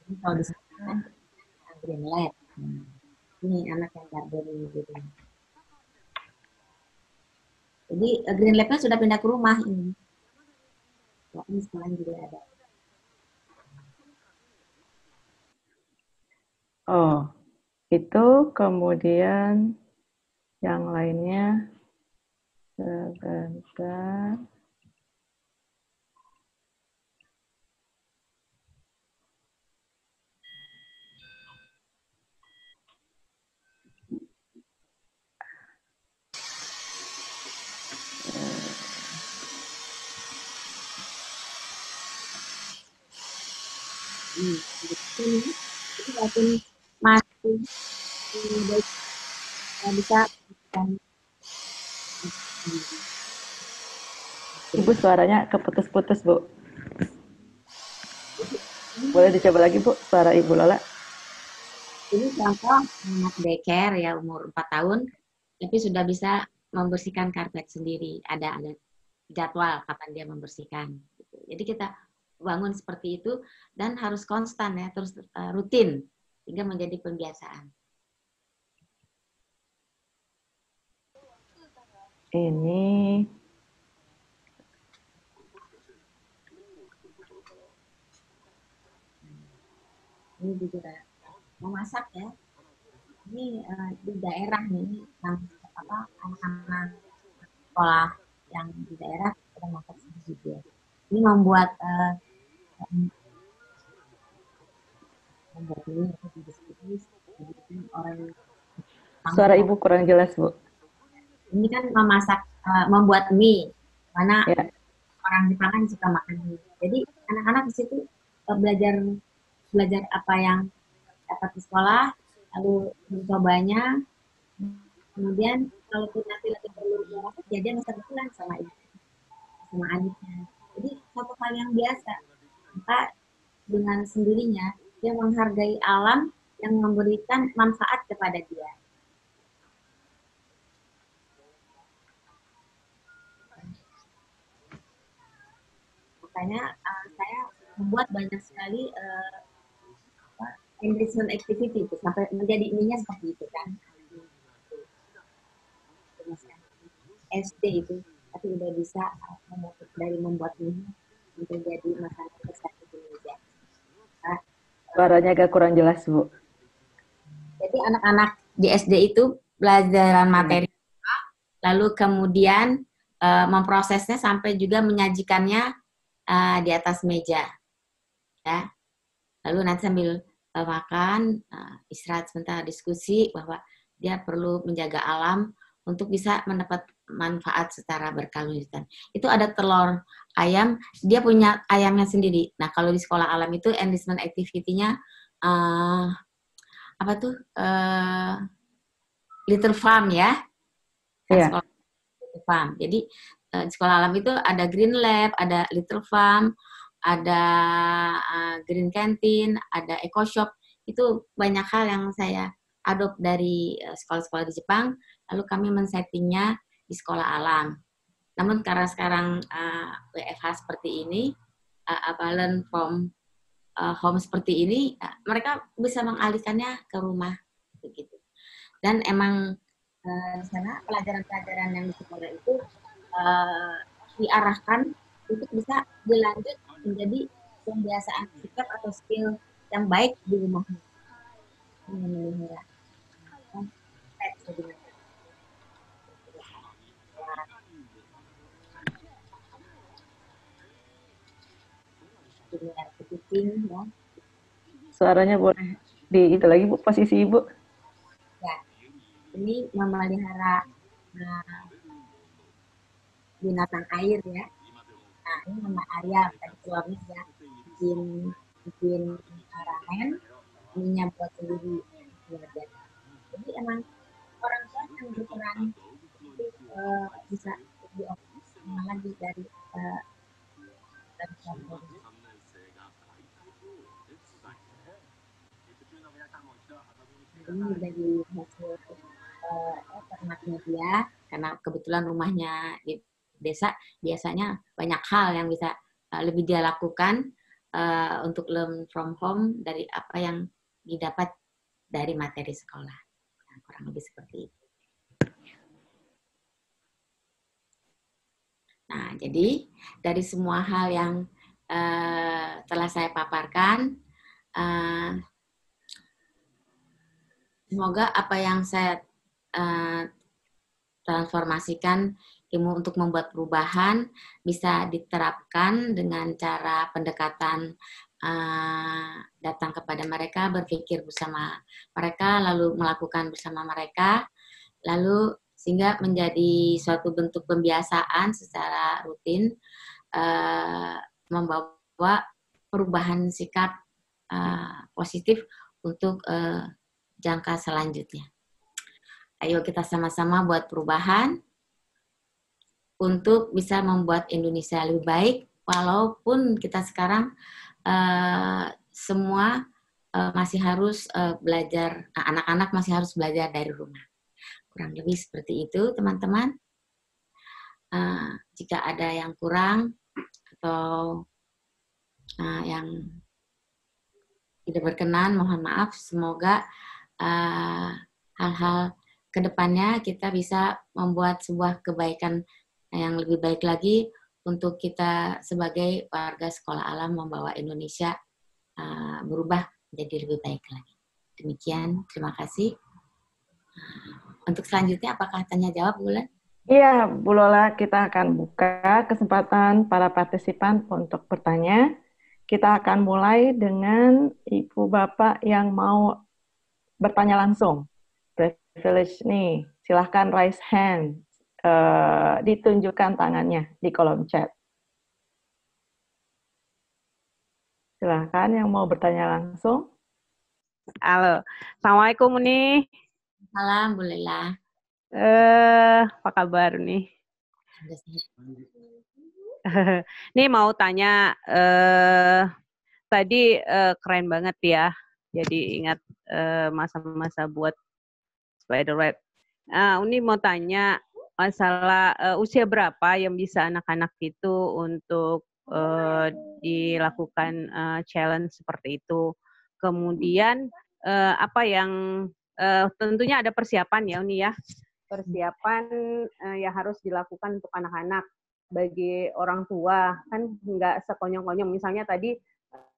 [SPEAKER 2] Ini kalau di sana, green lab. Ini anak yang gardening gitu. Jadi green lab-nya sudah pindah ke rumah ini. Ini sekarang juga ada.
[SPEAKER 1] Oh, itu kemudian yang lainnya sebentar.
[SPEAKER 2] Itu makin bisa.
[SPEAKER 1] Ibu suaranya keputus-putus, Bu. Boleh dicoba lagi, Bu, suara Ibu Lola.
[SPEAKER 2] Ini contoh anak daycare ya, umur 4 tahun, tapi sudah bisa membersihkan karpet sendiri. Ada jadwal kapan dia membersihkan. Jadi kita bangun seperti itu dan harus konstan ya, terus rutin hingga menjadi pembiasaan.
[SPEAKER 1] Ini
[SPEAKER 2] juga memasak ya. Ini di daerah nih, yang anak-anak sekolah yang di daerah kita masak juga. Ini membuat
[SPEAKER 1] suara Ibu kurang jelas, Bu.
[SPEAKER 2] Ini kan memasak membuat mie, mana orang Jepang kan suka makan mie. Jadi anak-anak di situ belajar apa yang dapat di sekolah, lalu mencobanya. Kemudian kalau nanti lagi perlu masak, ya dia masak betulan sama ibu, sama adiknya. Jadi satu hal yang biasa. Maka dengan sendirinya dia menghargai alam yang memberikan manfaat kepada dia. Makanya saya membuat banyak sekali enrichment activity itu sampai menjadi ininya seperti itu kan. SD itu, tapi udah bisa dari membuat ini untuk jadi makanan prestasi Indonesia. Nah,
[SPEAKER 1] suaranya agak kurang jelas, Bu.
[SPEAKER 2] Jadi anak-anak di SD itu pelajaran materi, lalu kemudian memprosesnya sampai juga menyajikannya di atas meja, ya. Lalu nanti sambil makan, istirahat sebentar, diskusi bahwa dia perlu menjaga alam untuk bisa mendapat manfaat secara berkelanjutan. Itu ada telur ayam, dia punya ayamnya sendiri. Nah, kalau di sekolah alam itu enrichment activity-nya apa tuh? Little Farm ya. Sekolah Little Farm. Jadi di sekolah alam itu ada Green Lab, ada Little Farm, ada Green Canteen, ada Eco Shop. Itu banyak hal yang saya adopt dari sekolah-sekolah di Jepang, lalu kami men-settingnya di sekolah alam. Namun karena sekarang WFH seperti ini, learn from home seperti ini, mereka bisa mengalihkannya ke rumah, begitu. Dan emang di sana pelajaran-pelajaran yang di sekolah itu diarahkan untuk bisa dilanjut menjadi pembiasaan sikap atau skill yang baik di rumahnya. Memelihara pet sebenarnya. Kucing, ya.
[SPEAKER 1] Suaranya boleh di itu lagi, Bu, posisi Ibu.
[SPEAKER 2] Ya, ini memelihara binatang air ya. Nah, ini nama Arya, tadi keluarnya ya, bikin ramen, ininya buat sendiri. Jadi emang orang tua yang berperan untuk bisa lebih optimal lagi dari ini dari hasil ternaknya dia, karena kebetulan rumahnya di desa, biasanya banyak hal yang bisa lebih dia lakukan untuk learn from home dari apa yang didapat dari materi sekolah. Nah, kurang lebih seperti itu. Nah, jadi dari semua hal yang telah saya paparkan, semoga apa yang saya transformasikan ilmu untuk membuat perubahan bisa diterapkan dengan cara pendekatan datang kepada mereka, berpikir bersama mereka, lalu melakukan bersama mereka, lalu sehingga menjadi suatu bentuk pembiasaan secara rutin membawa perubahan sikap positif untuk jangka selanjutnya. Ayo kita sama-sama buat perubahan untuk bisa membuat Indonesia lebih baik, walaupun kita sekarang semua masih harus belajar, anak-anak masih harus belajar dari rumah. Kurang lebih seperti itu, teman-teman. Jika ada yang kurang atau yang tidak berkenan, mohon maaf. Semoga hal-hal kedepannya kita bisa membuat sebuah kebaikan yang lebih baik lagi untuk kita sebagai warga sekolah alam membawa Indonesia berubah menjadi lebih baik lagi. Demikian, terima kasih. Untuk selanjutnya, apakah tanya jawab, Bulan?
[SPEAKER 1] Iya, Bu Lola, kita akan buka kesempatan para partisipan untuk bertanya. Kita akan mulai dengan Ibu Bapak yang mau bertanya langsung. Privilege nih, silahkan raise hand. ditunjukkan tangannya di kolom chat. Silahkan yang mau bertanya langsung.
[SPEAKER 4] Halo, Assalamualaikum Uni.
[SPEAKER 2] Alhamdulillah.
[SPEAKER 4] Apa kabar nih? Nih mau tanya, tadi keren banget ya. Jadi ingat masa-masa buat Spiderweb. Uni mau tanya masalah usia berapa yang bisa anak-anak itu untuk dilakukan challenge seperti itu. Kemudian apa yang tentunya ada persiapan ya Uni ya. Persiapan yang harus dilakukan untuk anak-anak. Bagi orang tua kan nggak sekonyong-konyong. Misalnya tadi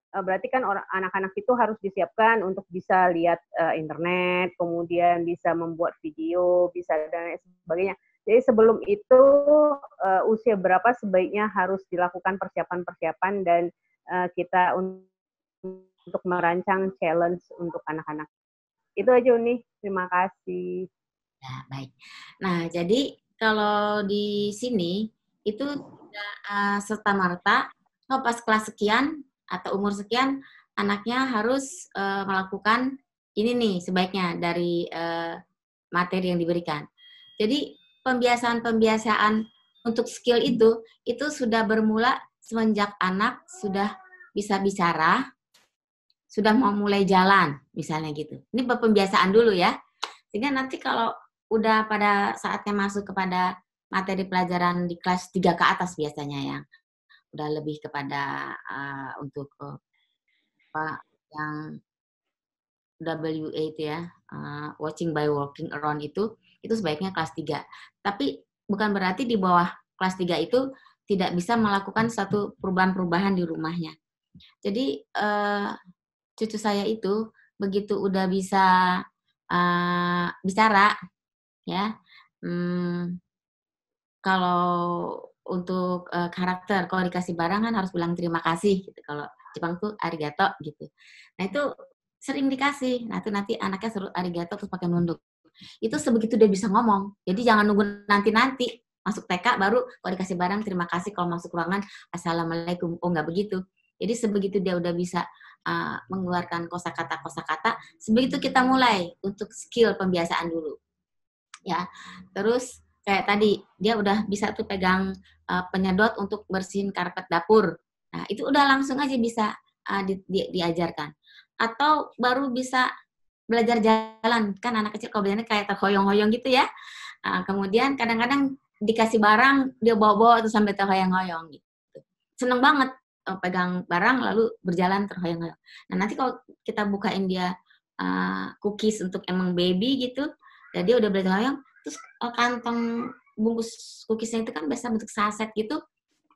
[SPEAKER 4] berarti kan anak-anak itu harus disiapkan untuk bisa lihat internet, kemudian bisa membuat video, bisa dan lain sebagainya. Jadi sebelum itu usia berapa sebaiknya harus dilakukan persiapan-persiapan dan kita untuk merancang challenge untuk anak-anak. Itu aja Uni, terima kasih.
[SPEAKER 2] Nah, baik. Nah, jadi kalau di sini itu tidak serta-merta pas kelas sekian atau umur sekian anaknya harus melakukan ini nih sebaiknya dari materi yang diberikan. Jadi pembiasaan untuk skill itu sudah bermula semenjak anak sudah bisa bicara, sudah mau mulai jalan, misalnya gitu. Ini pembiasaan dulu ya. Sehingga nanti kalau udah pada saatnya masuk kepada materi pelajaran di kelas 3 ke atas biasanya yang udah lebih kepada untuk apa yang WA itu ya, watching by walking around itu sebaiknya kelas 3. Tapi bukan berarti di bawah kelas 3 itu tidak bisa melakukan satu perubahan-perubahan di rumahnya. Jadi cucu saya itu begitu udah bisa bicara ya, kalau untuk karakter, kalau dikasih barang kan harus bilang terima kasih gitu. Kalau Jepang tuh arigato gitu. Nah itu sering dikasih. Nah itu nanti anaknya suruh arigato terus pakai nunduk. Itu sebegitu dia bisa ngomong. Jadi jangan nunggu nanti-nanti masuk TK baru kalau dikasih barang terima kasih, kalau masuk ruangan assalamualaikum. Oh nggak begitu. Jadi sebegitu dia udah bisa mengeluarkan kosakata, sebegitu kita mulai untuk skill pembiasaan dulu. Ya, terus kayak tadi dia udah bisa tuh pegang penyedot untuk bersihin karpet dapur. Nah itu udah langsung aja bisa diajarkan. Atau baru bisa belajar jalan, kan anak kecil kalau berjalan kayak terhoyong-hoyong gitu ya. Kemudian kadang-kadang dikasih barang dia bawa-bawa tuh sampai terhoyong-hoyong gitu. Seneng banget pegang barang lalu berjalan terhoyong-hoyong. Nah nanti kalau kita bukain dia cookies untuk emang baby gitu, dan dia udah belajar hoyong, terus kantong bungkus cookiesnya itu kan biasa bentuk saset gitu,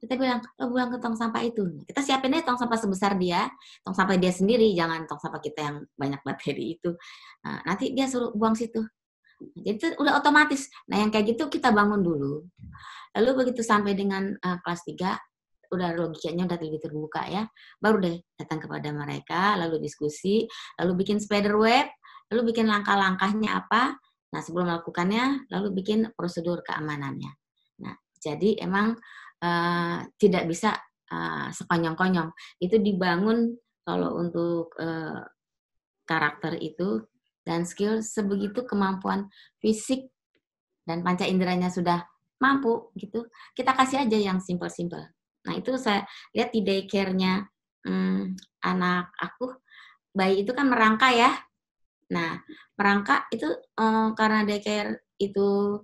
[SPEAKER 2] kita bilang, buang ke tong sampah itu. Kita siapin aja tong sampah sebesar dia, tong sampah dia sendiri, jangan tong sampah kita yang banyak materi itu. Nah, nanti dia suruh buang situ. Jadi itu udah otomatis. Nah yang kayak gitu kita bangun dulu. Lalu begitu sampai dengan kelas 3, udah logikanya udah lebih terbuka ya, baru deh datang kepada mereka, lalu diskusi, lalu bikin spider web, lalu bikin langkah-langkahnya apa. Nah, sebelum melakukannya, lalu bikin prosedur keamanannya. Nah, jadi emang tidak bisa sekonyong-konyong. Itu dibangun kalau untuk karakter itu dan skill sebegitu kemampuan fisik dan panca inderanya sudah mampu gitu. Kita kasih aja yang simple-simple. Nah, itu saya lihat di daycare-nya anak aku, bayi itu kan merangkai ya. Nah, merangkak itu karena daycare itu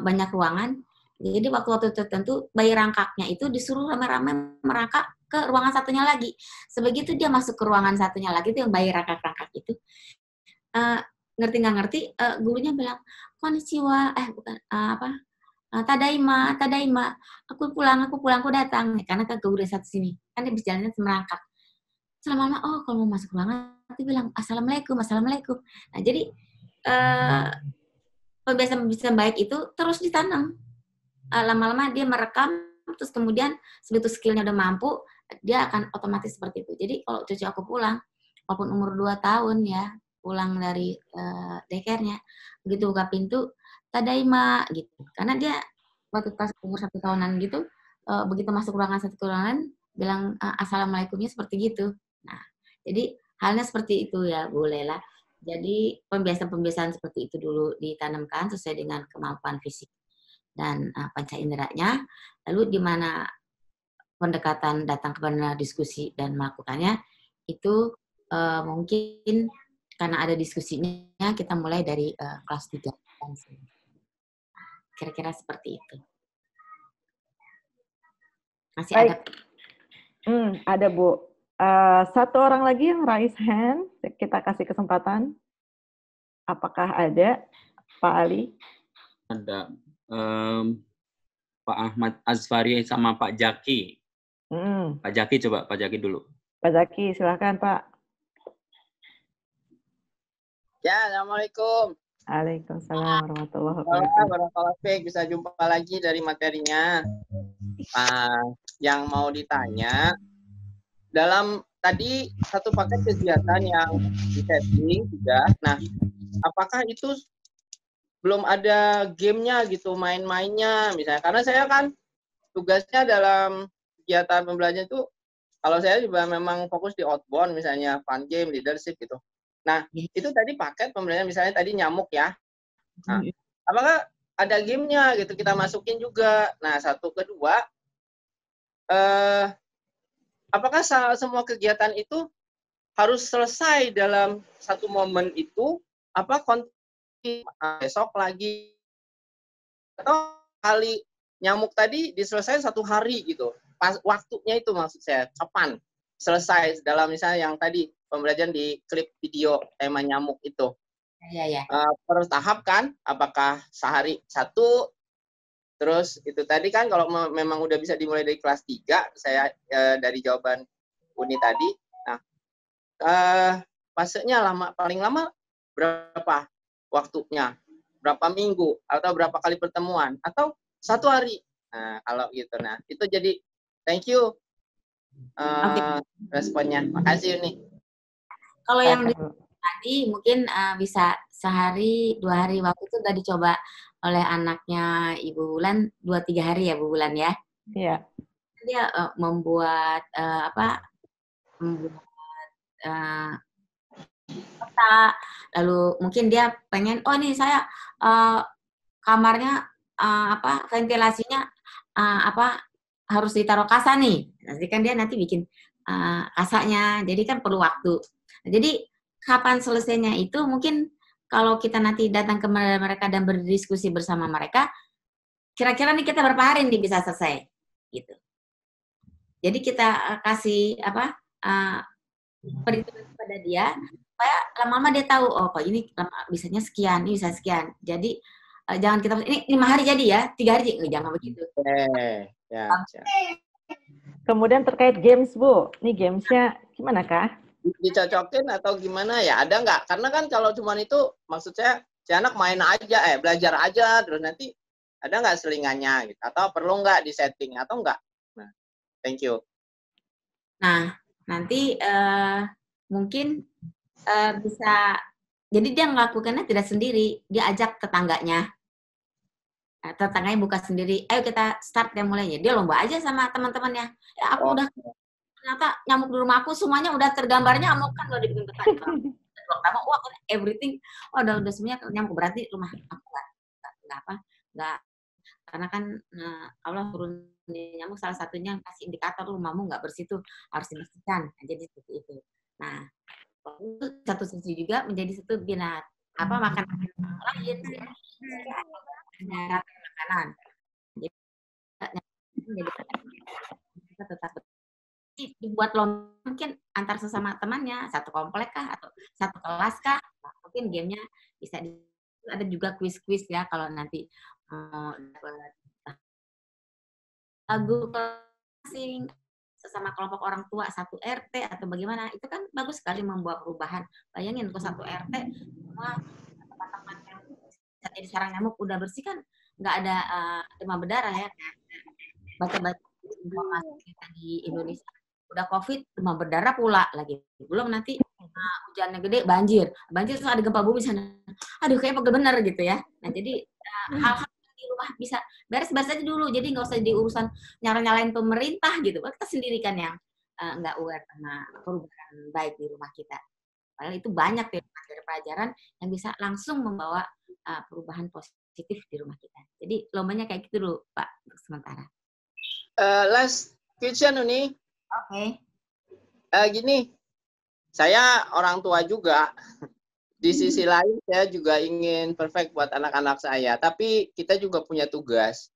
[SPEAKER 2] banyak ruangan, jadi waktu-waktu tertentu bayi rangkaknya itu disuruh rame-rame merangkak ke ruangan satunya lagi. Sebegitu dia masuk ke ruangan satunya lagi, itu yang bayi rangkak-rangkak itu, ngerti nggak ngerti, gurunya bilang, konnichiwa, tadaima, aku pulang, aku datang. Karena ke guru satu sini, kan dia berjalannya merangkak. Selama-lama, oh kalau mau masuk ruangan, nanti bilang, assalamualaikum. Nah, jadi pembiasaan baik itu terus ditanam. Lama-lama dia merekam, terus kemudian segitu skillnya udah mampu, dia akan otomatis seperti itu. Jadi kalau cucu aku pulang, walaupun umur 2 tahun ya, pulang dari daycare-nya, begitu buka pintu, tadaima, gitu. Karena dia waktu pas umur 1 tahunan gitu, begitu masuk ruangan 1 ruangan, bilang assalamualaikumnya seperti gitu. Nah, jadi halnya seperti itu ya Bu Lela. Jadi pembiasaan-pembiasaan seperti itu dulu ditanamkan sesuai dengan kemampuan fisik dan panca inderanya. Lalu di mana pendekatan datang kepada diskusi dan melakukannya itu mungkin karena ada diskusinya kita mulai dari kelas 3. Kira-kira seperti itu. Masih
[SPEAKER 1] Baik.
[SPEAKER 2] ada?
[SPEAKER 1] Ada Bu. Satu orang lagi yang raise hand, kita kasih kesempatan. Apakah ada, Pak Ali?
[SPEAKER 5] Ada Pak Ahmad Azfari sama Pak Jaki. Pak Jaki coba, Pak Jaki dulu.
[SPEAKER 1] Pak Jaki, silakan Pak.
[SPEAKER 6] Ya, Assalamualaikum.
[SPEAKER 1] Waalaikumsalam warahmatullahi wabarakatuh.
[SPEAKER 6] Bisa jumpa lagi dari materinya. Yang mau ditanya, dalam tadi satu paket kegiatan yang di-setting juga, nah apakah itu belum ada gamenya gitu, main-mainnya misalnya? Karena saya kan tugasnya dalam kegiatan pembelajaran itu, kalau saya juga memang fokus di outbound misalnya, fun game, leadership gitu. Nah, itu tadi paket pembelajaran misalnya tadi nyamuk ya. Nah, apakah ada gamenya gitu, kita masukin juga. Nah, satu kedua, apakah semua kegiatan itu harus selesai dalam satu momen itu, apa besok lagi, atau kali nyamuk tadi diselesaikan 1 hari gitu. Pas waktunya itu maksud saya, kapan selesai dalam misalnya yang tadi pembelajaran di klip video tema nyamuk itu.
[SPEAKER 2] Iya.
[SPEAKER 6] Per tahap kan, apakah sehari 1, terus itu tadi kan kalau memang udah bisa dimulai dari kelas 3, saya dari jawaban Uni tadi, nah fasenya paling lama berapa waktunya, berapa minggu, atau berapa kali pertemuan, atau 1 hari. Nah, kalau gitu, nah itu jadi thank you responnya. Makasih Uni.
[SPEAKER 2] Kalau yang tadi mungkin bisa sehari 2 hari, waktu itu udah dicoba oleh anaknya Ibu Bulan 2-3 hari ya Bu Bulan ya.
[SPEAKER 1] Iya.
[SPEAKER 2] Dia membuat peta, lalu mungkin dia pengen nih saya kamarnya ventilasinya harus ditaruh kasa nih. Nanti kan dia bikin kasanya, jadi kan perlu waktu. Jadi kapan selesainya itu mungkin kalau kita nanti datang ke mereka dan berdiskusi bersama mereka, kira-kira nih kita berapa hari nih bisa selesai, gitu. Jadi kita kasih perhitungan kepada dia, supaya lama-lama dia tahu, oh kok ini bisanya sekian, ini bisa sekian. Jadi jangan kita ini 5 hari jadi ya, 3 hari jangan begitu.
[SPEAKER 6] Ya.
[SPEAKER 1] Kemudian terkait games Bu, ini gamesnya gimana kah?
[SPEAKER 6] Dicocokin atau gimana ya, ada nggak? Karena kan kalau cuma itu maksud saya si anak main aja, belajar aja, terus nanti ada nggak selingannya gitu, atau perlu nggak di setting atau nggak? Nah, thank you.
[SPEAKER 2] Nah, nanti mungkin bisa, jadi dia melakukannya tidak sendiri, dia ajak tetangganya. Tetangganya buka sendiri, ayo kita start ya mulainya. Dia lomba aja sama teman-temannya. Ya aku udah ternyata nyamuk di rumah aku semuanya udah tergambar nyamuk kan udah dibikin peta. Pertama, everything, udah semuanya nyamuk, berarti rumah aku nggak, karena kan Allah turun nyamuk salah satunya kasih indikator rumahmu nggak bersih tuh harus dibersihkan. Nah, jadi seperti itu. Nah, satu sisi juga menjadi satu binat makanan lain makanan. Jadi kita tetap dibuat lomba mungkin antar sesama temannya, satu komplek kah atau satu kelas kah, mungkin gamenya bisa ada juga kuis-kuis ya kalau nanti lagu masing sesama kelompok orang tua satu RT atau bagaimana, itu kan bagus sekali membuat perubahan. Bayangin ke satu RT semua teman-teman yang jadi sarang nyamuk udah bersih kan, nggak ada demam berdarah ya. Baca-baca informasi kita di Indonesia udah COVID, demam berdarah pula lagi. Belum nanti hujannya gede, banjir terus ada gempa bumi sana. Aduh, kayak pegel bener gitu ya. Nah, jadi hal-hal di rumah bisa beres-beres aja dulu. Jadi nggak usah diurusan nyalain pemerintah gitu. Kita sendiri kan yang nggak aware sama perubahan baik di rumah kita. Padahal itu banyak dari pelajaran yang bisa langsung membawa perubahan positif di rumah kita. Jadi lombanya kayak gitu dulu, Pak, untuk sementara.
[SPEAKER 6] Last question Uni.
[SPEAKER 2] Oke.
[SPEAKER 6] Gini, saya orang tua juga. Di sisi lain saya juga ingin perfect buat anak-anak saya, tapi kita juga punya tugas.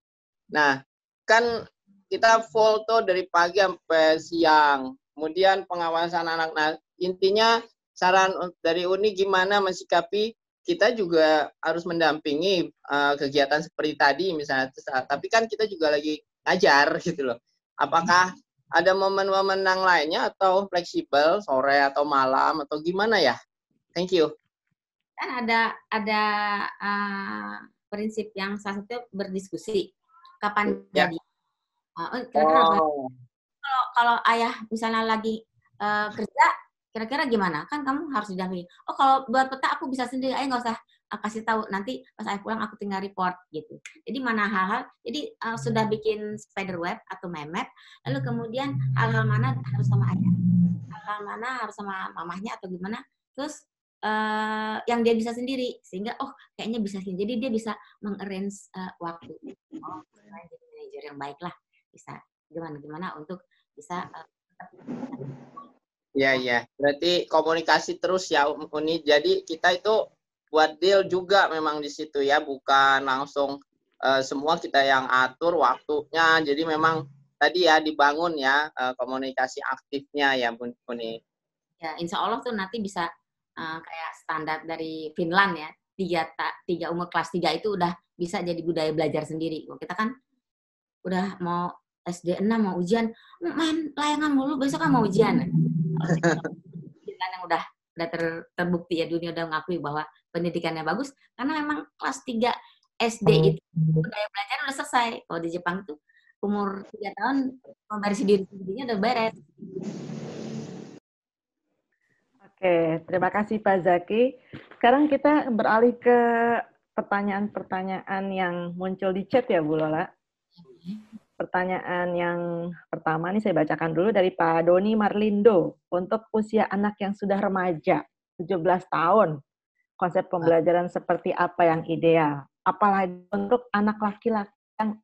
[SPEAKER 6] Nah, kan kita foto dari pagi sampai siang, kemudian pengawasan anak. Nah, intinya saran dari Uni gimana mensikapi kita juga harus mendampingi kegiatan seperti tadi misalnya, tapi kan kita juga lagi ngajar gitu loh. Apakah ada momen-momen yang lainnya atau fleksibel sore atau malam atau gimana ya? Thank you.
[SPEAKER 2] Kan ada prinsip yang salah satu berdiskusi kapan jadi. Kira-kira kalau ayah misalnya lagi kerja, kira-kira gimana? Kan kamu harus didampingi. Oh, kalau buat peta aku bisa sendiri, ayah nggak usah kasih tahu. Nanti pas ayah pulang aku tinggal report gitu. Jadi mana hal-hal, jadi sudah bikin spider web atau map, lalu kemudian hal-hal mana harus sama ayah, hal-hal mana harus sama mamahnya atau gimana. Terus yang dia bisa sendiri sehingga kayaknya bisa sendiri, jadi dia bisa mengarrange waktu. Jadi manajer yang baik lah, bisa gimana untuk bisa
[SPEAKER 6] ya berarti komunikasi terus ya Uni. Jadi kita itu buat deal juga memang di situ ya, bukan langsung semua kita yang atur waktunya. Jadi memang tadi ya dibangun ya komunikasi aktifnya ya Uni.
[SPEAKER 2] Ya, insya Allah tuh nanti bisa kayak standar dari Finland ya, 3 umur kelas 3 itu udah bisa jadi budaya belajar sendiri. Kita kan udah mau SD 6 mau ujian, main layangan mulu, besok kan mau ujian. Finland yang udah terbukti ya, dunia udah mengakui bahwa pendidikannya bagus, karena memang kelas 3 SD itu budaya belajar udah selesai. Kalau di Jepang itu umur 3 tahun membarisi diri sendirinya udah beres.
[SPEAKER 1] Oke, terima kasih Pak Zaki. Sekarang kita beralih ke pertanyaan-pertanyaan yang muncul di chat ya Bu Lola. Pertanyaan yang pertama nih saya bacakan dulu dari Pak Doni Marlindo. Untuk usia anak yang sudah remaja, 17 tahun, konsep pembelajaran seperti apa yang ideal? Apalagi untuk anak laki-laki yang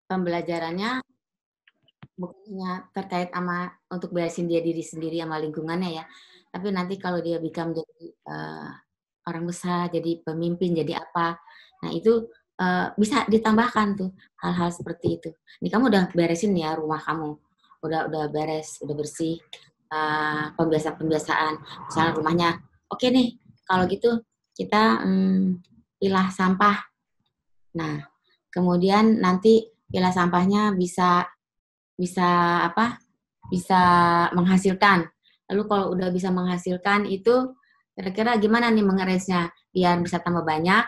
[SPEAKER 2] pembelajarannya bukannya terkait sama untuk beresin dia diri sendiri sama lingkungannya ya, tapi nanti kalau dia become jadi orang besar, jadi pemimpin, jadi apa, nah itu bisa ditambahkan tuh hal-hal seperti itu. Ini kamu udah beresin ya rumah kamu, udah beres, udah bersih, pembiasaan, misalnya rumahnya oke nih, kalau gitu kita pilah sampah. Nah, kemudian nanti pilah sampahnya bisa menghasilkan. Lalu kalau udah bisa menghasilkan itu kira-kira gimana nih mengeresnya biar bisa tambah banyak,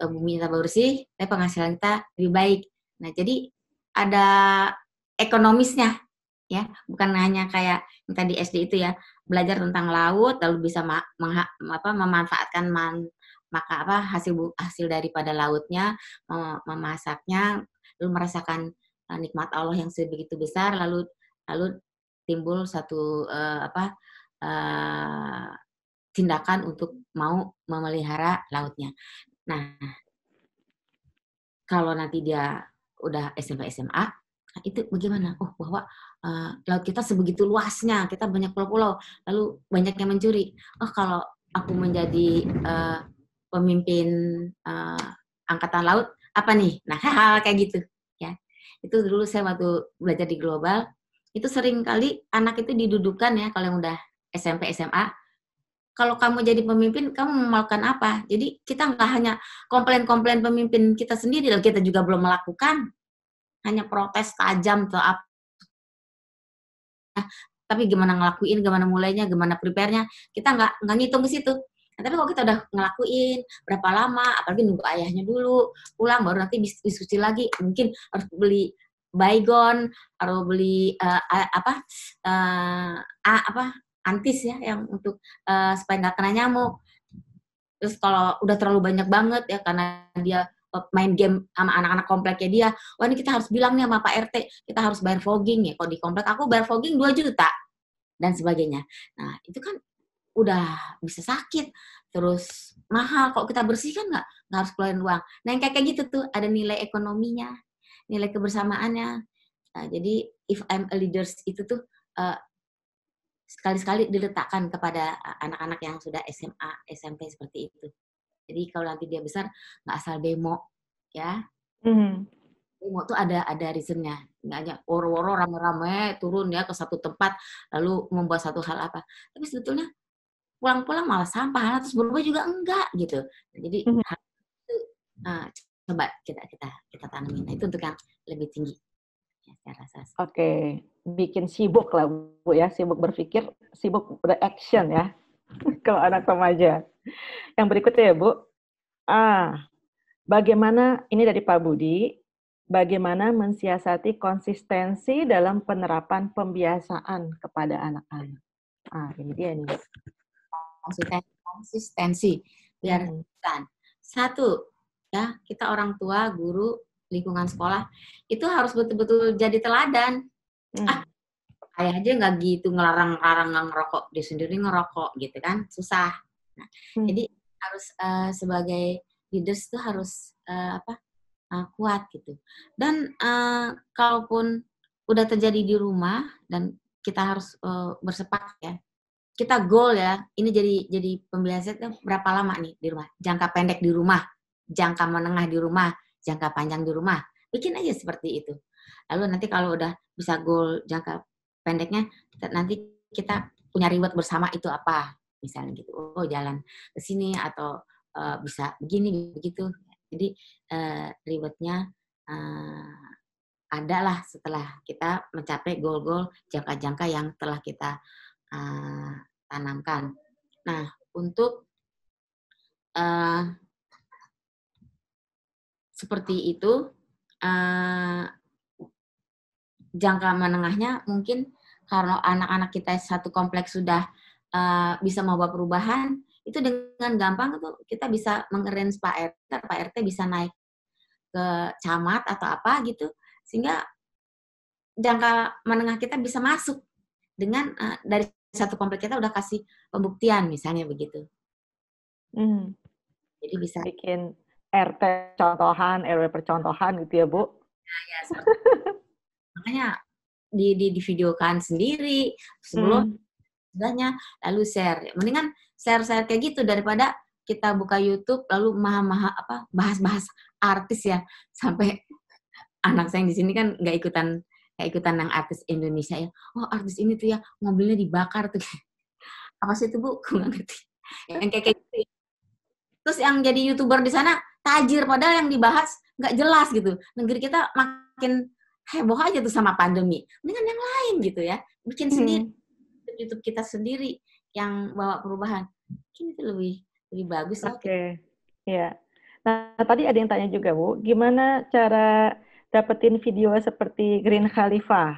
[SPEAKER 2] bumi tambah bersih, tapi penghasilan kita lebih baik. Nah, jadi ada ekonomisnya ya, bukan hanya kayak yang tadi SD itu ya, belajar tentang laut lalu bisa memanfaatkan hasil daripada lautnya, memasaknya, lalu merasakan nikmat Allah yang sebegitu besar, lalu timbul satu tindakan untuk mau memelihara lautnya. Nah, kalau nanti dia udah SMP SMA, itu bagaimana? Bahwa laut kita sebegitu luasnya, kita banyak pulau-pulau, lalu banyak yang mencuri. Kalau aku menjadi pemimpin angkatan laut, apa nih? Nah, hal kayak gitu. Itu dulu saya waktu belajar di global, itu sering kali anak itu didudukan ya, kalau yang udah SMP, SMA, kalau kamu jadi pemimpin, kamu mau melakukan apa? Jadi kita nggak hanya komplain-komplain pemimpin kita sendiri, dan kita juga belum melakukan, hanya protes tajam atau apa. Tapi gimana ngelakuin, gimana mulainya, gimana prepare-nya, kita nggak ngitung ke situ. Nah, tapi kalau kita udah ngelakuin, berapa lama, apalagi nunggu ayahnya dulu, pulang, baru nanti diskusi lagi, mungkin harus beli Baygon, harus beli antis ya yang untuk supaya nggak kena nyamuk. Terus kalau udah terlalu banyak banget ya karena dia main game sama anak-anak kompleknya dia, wah ini kita harus bilang nih sama Pak RT, kita harus bayar fogging ya. Kalau di komplek aku bayar fogging 2 juta dan sebagainya. Nah itu kan udah bisa sakit, terus mahal. Kalau kita bersihkan nggak harus keluarin uang. Nah yang kayak gitu tuh ada nilai ekonominya, nilai kebersamaannya. Nah, jadi if I'm a leaders itu tuh sekali-sekali diletakkan kepada anak-anak yang sudah SMA, SMP seperti itu. Jadi kalau nanti dia besar nggak asal demo, ya. Demo tuh ada reasonnya, nggak hanya woro-woro rame-rame turun ya ke satu tempat lalu membuat satu hal apa. Tapi sebetulnya pulang-pulang malah sampah, terus berubah juga enggak gitu. Jadi coba kita tanamin. Nah, itu untuk yang lebih tinggi. Ya, saya rasa.
[SPEAKER 1] Oke, bikin sibuk lah Bu ya, sibuk berpikir, sibuk beraction ya. Kalau anak remaja. Yang berikutnya ya Bu, bagaimana, ini dari Pak Budi, bagaimana mensiasati konsistensi dalam penerapan pembiasaan kepada anak-anak. Ini dia nih.
[SPEAKER 2] Konsistensi, biar kan. Satu, ya kita orang tua, guru, lingkungan sekolah, itu harus betul-betul jadi teladan. Ayah aja nggak gitu ngelarang-larang ngerokok, dia sendiri ngerokok gitu kan, susah. Nah, jadi harus sebagai leaders tuh harus kuat gitu. Dan kalaupun udah terjadi di rumah dan kita harus bersepakat ya, kita goal ya, ini jadi pembiasaan berapa lama nih di rumah? Jangka pendek di rumah, jangka menengah di rumah, jangka panjang di rumah. Bikin aja seperti itu. Lalu nanti kalau udah bisa goal jangka pendeknya, nanti kita punya reward bersama itu apa? Misalnya gitu, oh jalan ke sini atau bisa begini, begitu. Jadi rewardnya ada lah setelah kita mencapai goal-goal jangka-jangka yang telah kita tanamkan. Nah, untuk seperti itu, jangka menengahnya mungkin kalau anak-anak kita satu kompleks sudah bisa membawa perubahan, itu dengan gampang tuh kita bisa mengarrange Pak RT bisa naik ke camat atau apa gitu, sehingga jangka menengah kita bisa masuk dengan dari satu komplek kita udah kasih pembuktian misalnya begitu. Jadi bisa
[SPEAKER 1] bikin RT contohan, RW percontohan gitu ya Bu?
[SPEAKER 2] Ya makanya divideokan sendiri sebelum sudahnya lalu share. Mendingan share kayak gitu daripada kita buka YouTube lalu bahas-bahas artis ya, sampai anak saya yang di sini kan nggak ikutan yang artis Indonesia ya. Oh artis ini tuh ya mobilnya dibakar tuh. Apa sih itu Bu? Aku nggak ngerti. Yang kayak gitu. Terus yang jadi YouTuber di sana tajir, padahal yang dibahas nggak jelas gitu. Negeri kita makin heboh aja tuh sama pandemi. Mendingan yang lain gitu ya. Bikin sendiri. YouTube kita sendiri yang bawa perubahan. Mungkin itu lebih bagus.
[SPEAKER 1] Oke. Ya. Nah, tadi ada yang tanya juga, Bu. Gimana cara dapetin video seperti Green Khalifa?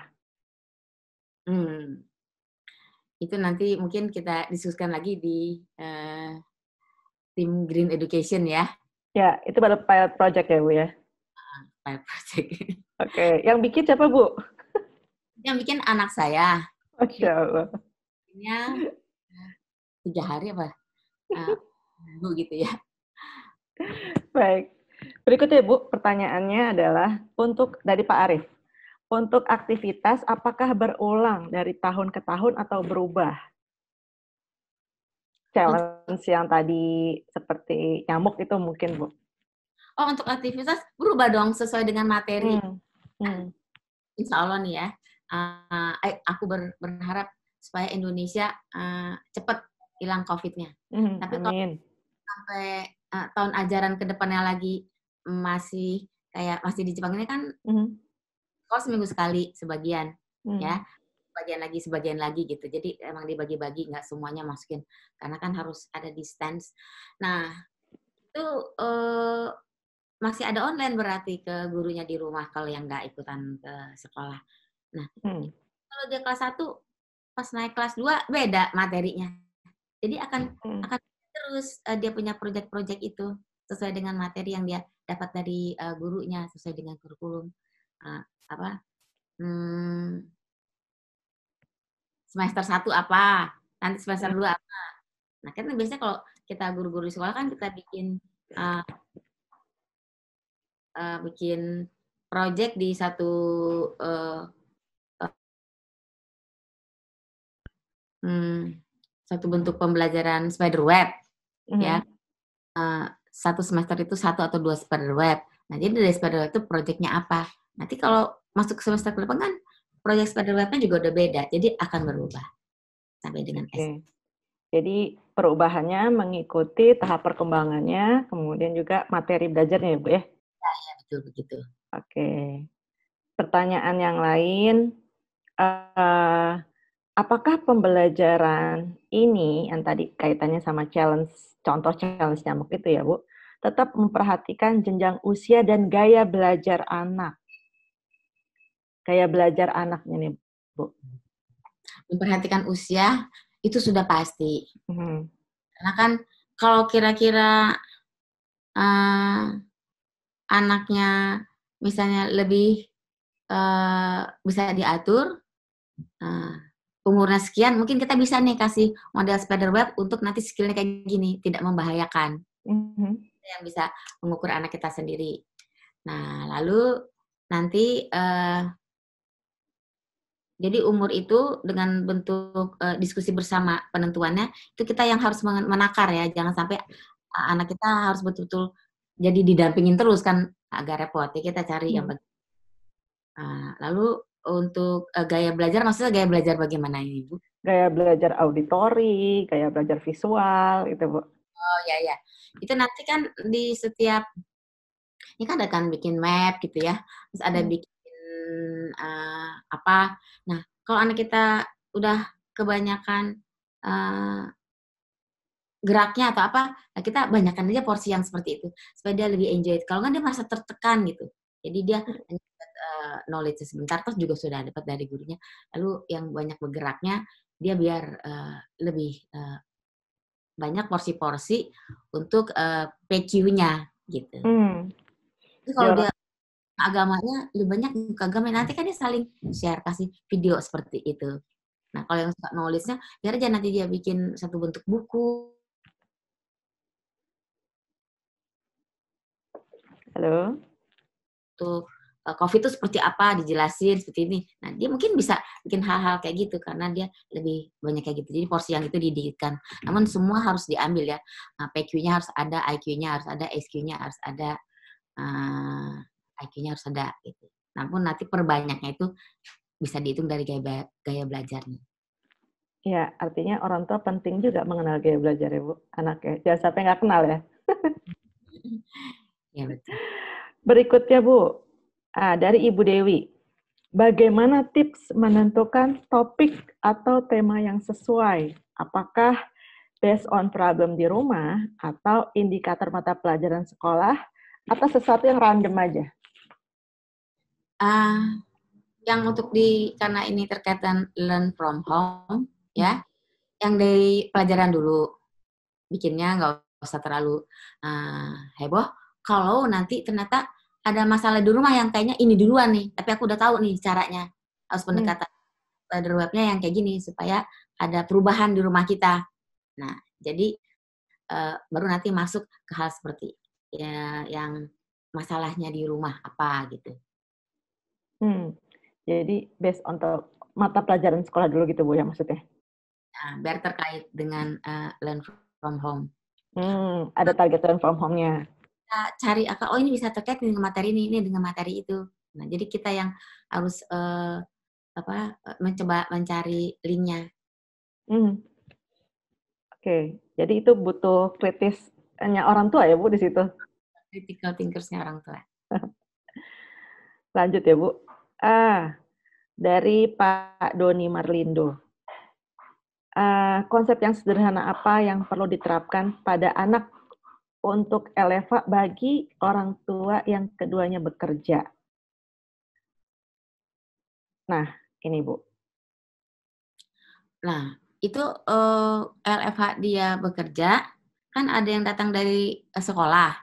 [SPEAKER 2] Itu nanti mungkin kita diskusikan lagi di tim Green Education ya.
[SPEAKER 1] Ya, itu baru pilot project ya, Bu ya?
[SPEAKER 2] Pilot project.
[SPEAKER 1] Oke. Yang bikin siapa, Bu?
[SPEAKER 2] Yang bikin anak saya.
[SPEAKER 1] Masya Allah.
[SPEAKER 2] 3 hari apa? Bu gitu ya.
[SPEAKER 1] Baik. Berikutnya, Bu, pertanyaannya adalah dari Pak Arief. Untuk aktivitas, apakah berulang dari tahun ke tahun atau berubah? Challenge yang tadi seperti nyamuk itu mungkin, Bu.
[SPEAKER 2] Oh, untuk aktivitas berubah dong sesuai dengan materi. Insya Allah nih ya, aku berharap supaya Indonesia cepat hilang COVID-nya. Tapi kalau sampai tahun ajaran ke depannya lagi masih di Jepang ini kan sekolah seminggu sekali sebagian, ya sebagian lagi gitu. Jadi emang dibagi-bagi, nggak semuanya masukin karena kan harus ada distance. Nah itu masih ada online berarti ke gurunya di rumah kalau yang nggak ikutan ke sekolah. Nah, kalau dia kelas 1, pas naik kelas 2 beda materinya. Jadi akan terus dia punya proyek-proyek itu sesuai dengan materi yang dia dapat dari gurunya, sesuai dengan kurikulum. Semester 1 apa, nanti semester 2 apa. Nah, kan biasanya kalau kita guru-guru di sekolah kan kita bikin proyek di satu satu bentuk pembelajaran spider web, ya. Satu semester itu 1 atau 2 spider web. Nah, jadi dari spider web itu proyeknya apa? Nanti kalau masuk ke semester ke depan kan proyek spider webnya juga udah beda, jadi akan berubah sampai dengan S.
[SPEAKER 1] Jadi perubahannya mengikuti tahap perkembangannya, kemudian juga materi belajarnya ya Bu ya?
[SPEAKER 2] Ya, betul begitu.
[SPEAKER 1] Oke. Pertanyaan yang lain, apakah pembelajaran ini yang tadi kaitannya sama contoh challenge nyamuk itu ya Bu, tetap memperhatikan jenjang usia dan gaya belajar anak? Gaya belajar anaknya nih Bu.
[SPEAKER 2] Memperhatikan usia itu sudah pasti. Karena kan kalau kira-kira anaknya misalnya lebih bisa diatur, umurnya sekian, mungkin kita bisa nih kasih model spider web untuk nanti skillnya kayak gini, tidak membahayakan. Yang bisa mengukur anak kita sendiri. Nah, lalu nanti jadi umur itu dengan bentuk diskusi bersama penentuannya, itu kita yang harus menakar ya, jangan sampai anak kita harus betul-betul jadi didampingin terus kan agak repot. Ya kita cari yang lalu untuk gaya belajar, maksudnya gaya belajar bagaimana ini Bu?
[SPEAKER 1] Gaya belajar auditori, gaya belajar visual, itu Bu.
[SPEAKER 2] Oh ya. Itu nanti kan di setiap, ini kan ada kan bikin map gitu ya, terus ada bikin apa. Nah, kalau anak kita udah kebanyakan geraknya atau apa, nah kita banyakkan aja porsi yang seperti itu supaya dia lebih enjoy. Kalau nggak dia merasa tertekan gitu. Jadi dia knowledge sebentar terus juga sudah dapat dari gurunya. Lalu yang banyak bergeraknya dia biar lebih banyak porsi-porsi untuk PQ-nya gitu. Jadi kalau dia agamanya lebih banyak ke agama, nanti kan dia saling share, kasih video seperti itu. Nah, kalau yang suka knowledge-nya, biar aja nanti dia bikin satu bentuk buku.
[SPEAKER 1] Halo?
[SPEAKER 2] Tuh, COVID itu seperti apa, dijelasin seperti ini. Nah, dia mungkin bisa bikin hal-hal kayak gitu, karena dia lebih banyak kayak gitu. Jadi porsi yang itu didikitkan. Namun semua harus diambil ya. Nah, PQ-nya harus ada, IQ-nya harus ada, SQ-nya harus ada, IQ-nya harus ada gitu. Namun nanti perbanyaknya itu bisa dihitung dari gaya belajarnya.
[SPEAKER 1] Ya, artinya orang tua penting juga mengenal gaya belajar ya Bu, anaknya. Jangan sampai nggak kenal ya.
[SPEAKER 2] Ya betul.
[SPEAKER 1] Berikutnya Bu, dari Ibu Dewi. Bagaimana tips menentukan topik atau tema yang sesuai? Apakah based on problem di rumah atau indikator mata pelajaran sekolah atau sesuatu yang random aja?
[SPEAKER 2] Yang untuk karena ini terkait dengan learn from home, ya, yang dari pelajaran dulu, bikinnya nggak usah terlalu heboh. Kalau nanti ternyata ada masalah di rumah yang kayaknya ini duluan nih, tapi aku udah tahu nih caranya, harus pendekatan spider webnya yang kayak gini supaya ada perubahan di rumah kita. Nah, jadi baru nanti masuk ke hal seperti ya, yang masalahnya di rumah apa gitu.
[SPEAKER 1] Jadi based on mata pelajaran sekolah dulu gitu Bu ya maksudnya?
[SPEAKER 2] Nah, biar terkait dengan learn from home.
[SPEAKER 1] Ada target learn from home-nya.
[SPEAKER 2] Kita cari oh ini bisa terkait dengan materi ini dengan materi itu. Nah, jadi kita yang harus mencoba mencari linknya.
[SPEAKER 1] Oke, jadi itu butuh kritisnya orang tua ya Bu di situ?
[SPEAKER 2] Critical thinkers-nya orang tua.
[SPEAKER 1] Lanjut ya Bu. Dari Pak Doni Marlindo. Konsep yang sederhana apa yang perlu diterapkan pada anak untuk LFA bagi orang tua yang keduanya bekerja. Nah, ini Bu.
[SPEAKER 2] Nah, itu LFH dia bekerja, kan ada yang datang dari sekolah.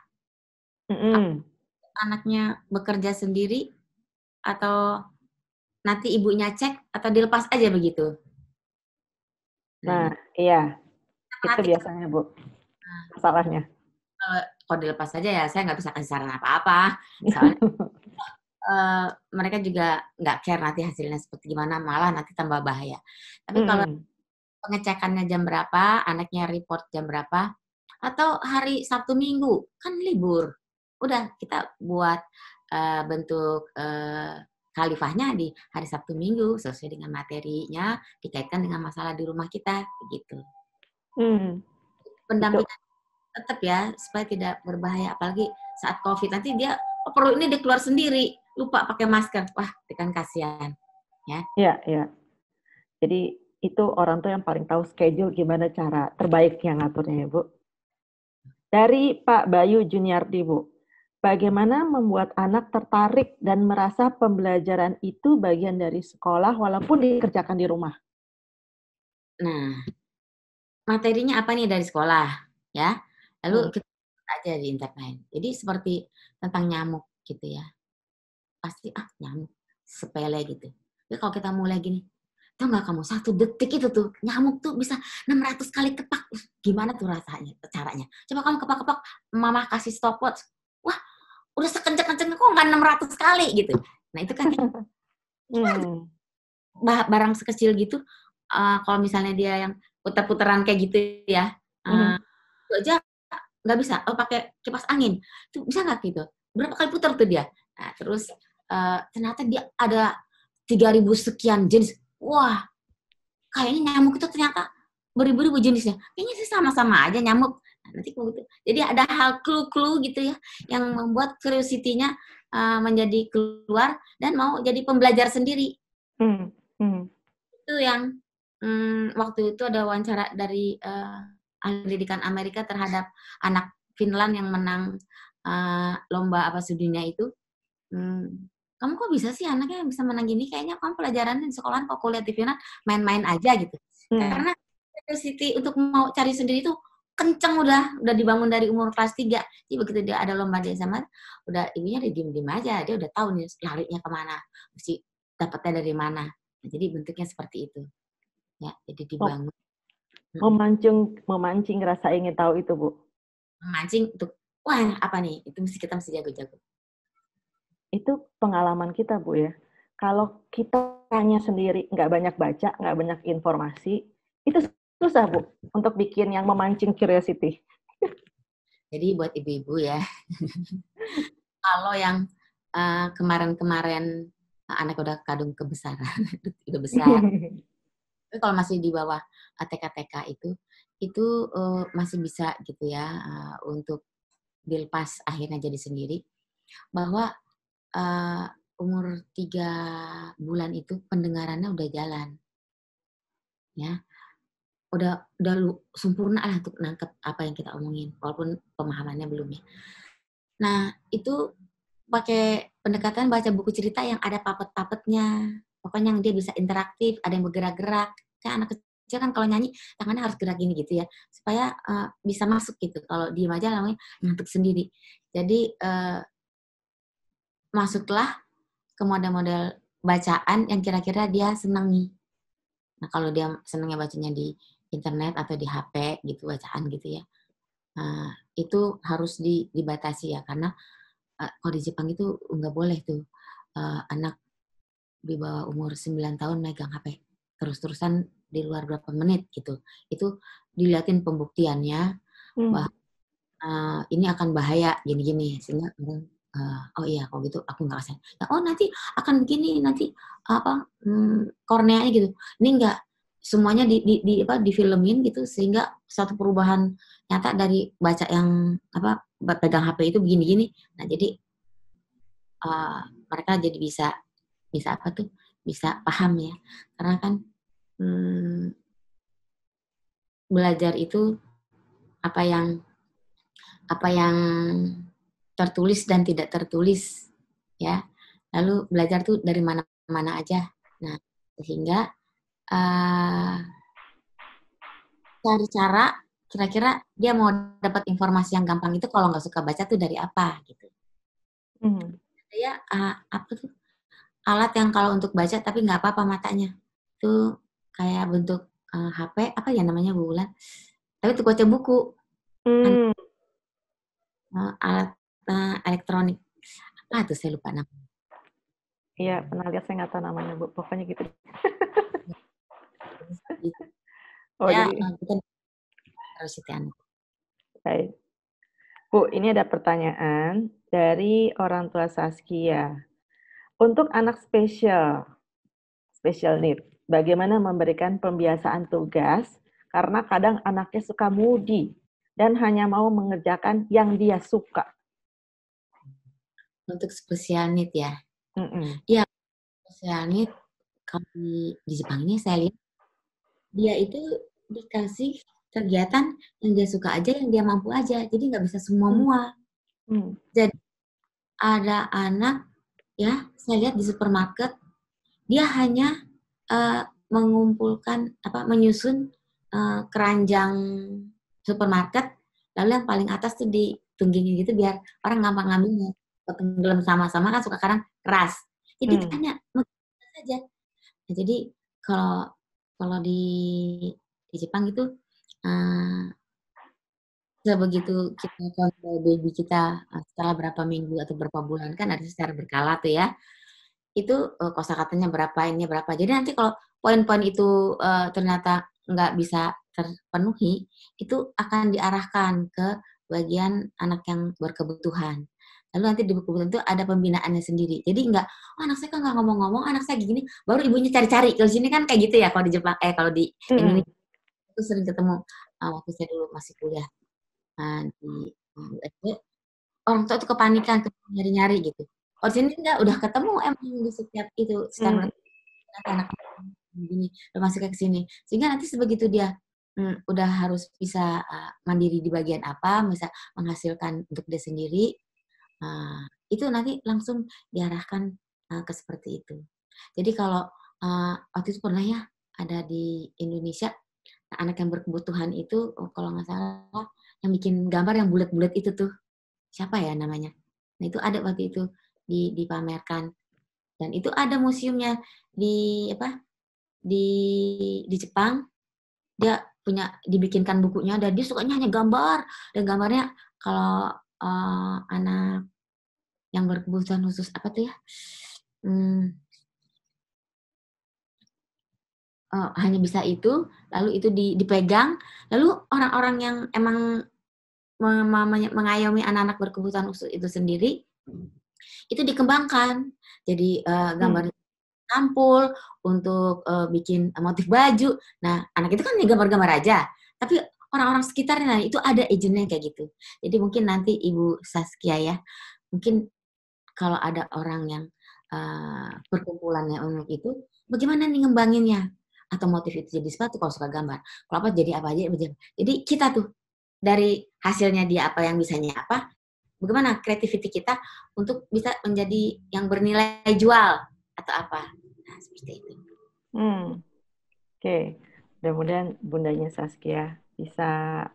[SPEAKER 2] Anaknya bekerja sendiri atau nanti ibunya cek atau dilepas aja begitu?
[SPEAKER 1] Nah, iya. Itu biasanya, Bu. Masalahnya.
[SPEAKER 2] Kalau dilepas aja ya saya nggak bisa kasih saran apa-apa. Soalnya mereka juga nggak care nanti hasilnya seperti gimana, malah nanti tambah bahaya. Tapi kalau pengecekannya jam berapa, anaknya report jam berapa, atau hari Sabtu Minggu, kan libur. Udah, kita buat bentuk khalifahnya di hari Sabtu Minggu, sesuai dengan materinya, dikaitkan dengan masalah di rumah kita, begitu. Pendampingan tetap ya, supaya tidak berbahaya. Apalagi saat COVID, nanti dia, perlu ini dia keluar sendiri, lupa pakai masker. Wah, itu kan kasihan. Ya.
[SPEAKER 1] Iya, iya. Jadi, itu orang tua yang paling tahu schedule gimana cara terbaiknya ngaturnya ya, Bu. Dari Pak Bayu Juniardi, Bu. Bagaimana membuat anak tertarik dan merasa pembelajaran itu bagian dari sekolah walaupun dikerjakan di rumah?
[SPEAKER 2] Nah, materinya apa nih dari sekolah, ya? Lalu kita aja di internet. Jadi seperti tentang nyamuk gitu ya. Pasti nyamuk sepele gitu. Tapi kalau kita mulai gini, tau nggak kamu 1 detik itu tuh nyamuk tuh bisa 600 kali kepak. Gimana tuh rasanya, caranya? Coba kamu kepak-kepak, mama kasih stopwatch. Wah, udah sekencang-kencangnya kok nggak 600 kali gitu. Nah itu kan barang sekecil gitu. Kalau misalnya dia yang putar-putaran kayak gitu ya, itu aja nggak bisa. Oh pakai kipas angin, itu bisa nggak gitu? Berapa kali putar tuh dia? Nah, terus ternyata dia ada 3.000 sekian jenis. Wah, kayaknya nyamuk itu ternyata beribu-ribu jenisnya. Kayaknya sih sama-sama aja nyamuk. Nah, nanti begitu. Jadi ada hal clue-clue gitu ya, yang membuat curiosity-nya menjadi keluar dan mau jadi pembelajar sendiri. Itu yang waktu itu ada wawancara dari ahli pendidikan Amerika terhadap anak Finland yang menang lomba apa studinya itu. Kamu kok bisa sih anaknya bisa menang gini? Kayaknya kamu pelajaran di sekolah kok kuliah di Finland main-main aja gitu. Karena curiosity untuk mau cari sendiri itu kenceng udah dibangun dari umur kelas 3. Jadi begitu dia ada lomba di SMA, udah ibunya dia diem-diem aja, dia udah tahu nih larinya kemana, mesti dapatnya dari mana. Nah, jadi bentuknya seperti itu. Ya, jadi dibangun.
[SPEAKER 1] Memancing rasa ingin tahu itu, Bu.
[SPEAKER 2] Memancing untuk, wah apa nih, itu kita mesti jago-jago.
[SPEAKER 1] Itu pengalaman kita, Bu ya. Kalau kita hanya sendiri, nggak banyak baca, nggak banyak informasi, itu susah, Bu, untuk bikin yang memancing curiosity.
[SPEAKER 2] Jadi buat ibu-ibu ya, kalau yang kemarin-kemarin anak udah kadung kebesaran, udah besar, tapi kalau masih di bawah TK-TK itu masih bisa gitu ya untuk dilepas akhirnya jadi sendiri, bahwa umur 3 bulan itu pendengarannya udah jalan, ya, udah sempurna lah untuk nangkep apa yang kita omongin, walaupun pemahamannya belum ya. Nah itu pakai pendekatan baca buku cerita yang ada papet-papetnya, pokoknya yang dia bisa interaktif, ada yang bergerak-gerak. Kayak anak kecil kan kalau nyanyi tangannya harus gerak gini gitu ya, supaya bisa masuk gitu. Kalau diem aja namanya ngantuk sendiri. Jadi masuklah ke model-model bacaan yang kira-kira dia senangi. Nah kalau dia senangnya bacanya di internet atau di HP gitu, bacaan gitu ya, itu harus dibatasi ya, karena kalau di Jepang itu nggak boleh tuh anak di bawah umur 9 tahun megang HP terus-terusan di luar berapa menit gitu. Itu dilihatin pembuktiannya bahwa ini akan bahaya gini-gini, sehingga oh iya kalau gitu aku nggak kasih. Ya, oh nanti akan begini, nanti apa korneanya gitu. Ini enggak, semuanya difilmin gitu sehingga suatu perubahan nyata dari baca yang pegang HP itu begini-gini. Nah jadi mereka jadi bisa apa tuh, bisa paham ya, karena kan belajar itu apa yang apa yang tertulis dan tidak tertulis, ya. Lalu belajar tuh dari mana-mana aja. Nah, sehingga cari cara kira-kira dia mau dapat informasi yang gampang itu kalau nggak suka baca tuh dari apa gitu. Ya apa tuh alat yang kalau untuk baca tapi nggak apa-apa matanya tuh kayak bentuk HP apa ya namanya Bu Bulan, tapi untuk baca buku. Alat elektronik apa tuh saya lupa namanya.
[SPEAKER 1] Iya, pernah lihat, saya nggak tahu namanya Bu, pokoknya gitu. Oh,
[SPEAKER 2] ya,
[SPEAKER 1] jadi
[SPEAKER 2] kita harus itu anak.
[SPEAKER 1] Baik. Bu, ini ada pertanyaan dari orang tua Saskia. Untuk anak special need, bagaimana memberikan pembiasaan tugas karena kadang anaknya suka moody dan hanya mau mengerjakan yang dia suka.
[SPEAKER 2] Untuk special need ya? Iya, special need kalau di Jepang ini saya lihat dia itu dikasih kegiatan yang dia suka aja, yang dia mampu aja, jadi nggak bisa semua-mua. Jadi ada anak ya, saya lihat di supermarket dia hanya mengumpulkan menyusun keranjang supermarket, lalu yang paling atas tuh ditunggingin gitu biar orang gampang ngambilnya. Tenggelam sama-sama kan suka kadang keras. Jadi hanya saja. Nah, jadi kalau di Jepang itu sebegitu kita kontrol baby kita setelah berapa minggu atau berapa bulan kan ada secara berkala tuh ya. Itu kosakatanya berapa, ini berapa. Jadi nanti kalau poin-poin itu ternyata nggak bisa terpenuhi, itu akan diarahkan ke bagian anak yang berkebutuhan. Lalu nanti di kebutuhan itu ada pembinaannya sendiri. Jadi nggak, anak saya kan nggak ngomong-ngomong, anak saya gini, baru ibunya cari-cari. Kalau sini kan kayak gitu ya, kalau di Jepang, kalau di Indonesia itu sering ketemu waktu saya dulu masih kuliah di SD, orang tua itu kepanikan, nyari-nyari gitu. Kalau sini enggak, udah ketemu emang di setiap itu secara anak gini udah masuk ke sini, sehingga nanti sebegitu dia udah harus bisa mandiri di bagian apa, bisa menghasilkan untuk dia sendiri, itu nanti langsung diarahkan ke seperti itu. Jadi kalau waktu itu pernah ya ada di Indonesia anak yang berkebutuhan itu kalau nggak salah yang bikin gambar yang bulat-bulat itu tuh siapa ya namanya? Nah itu ada waktu itu dipamerkan dan itu ada museumnya di di Jepang. Dia dibikinkan bukunya dan dia sukanya hanya gambar, dan gambarnya kalau anak yang berkebutuhan khusus apa tuh ya hanya bisa itu, lalu itu dipegang, lalu orang-orang yang emang mengayomi anak-anak berkebutuhan khusus itu sendiri, itu dikembangkan. Jadi gambar sampul untuk bikin motif baju. Nah, anak itu kan gambar-gambar aja, tapi orang-orang sekitarnya itu ada izinnya kayak gitu. Jadi mungkin nanti Ibu Saskia ya, mungkin kalau ada orang yang perkumpulannya untuk itu, bagaimana nih ngembanginnya? Atau motif itu jadi sepatu kalau suka gambar. Kalau apa jadi apa aja. Jadi kita tuh dari hasilnya dia apa yang bisanya apa, bagaimana kreativiti kita untuk bisa menjadi yang bernilai jual atau apa. Nah, seperti itu.
[SPEAKER 1] Oke. Mudah-mudahan bundanya Saskia bisa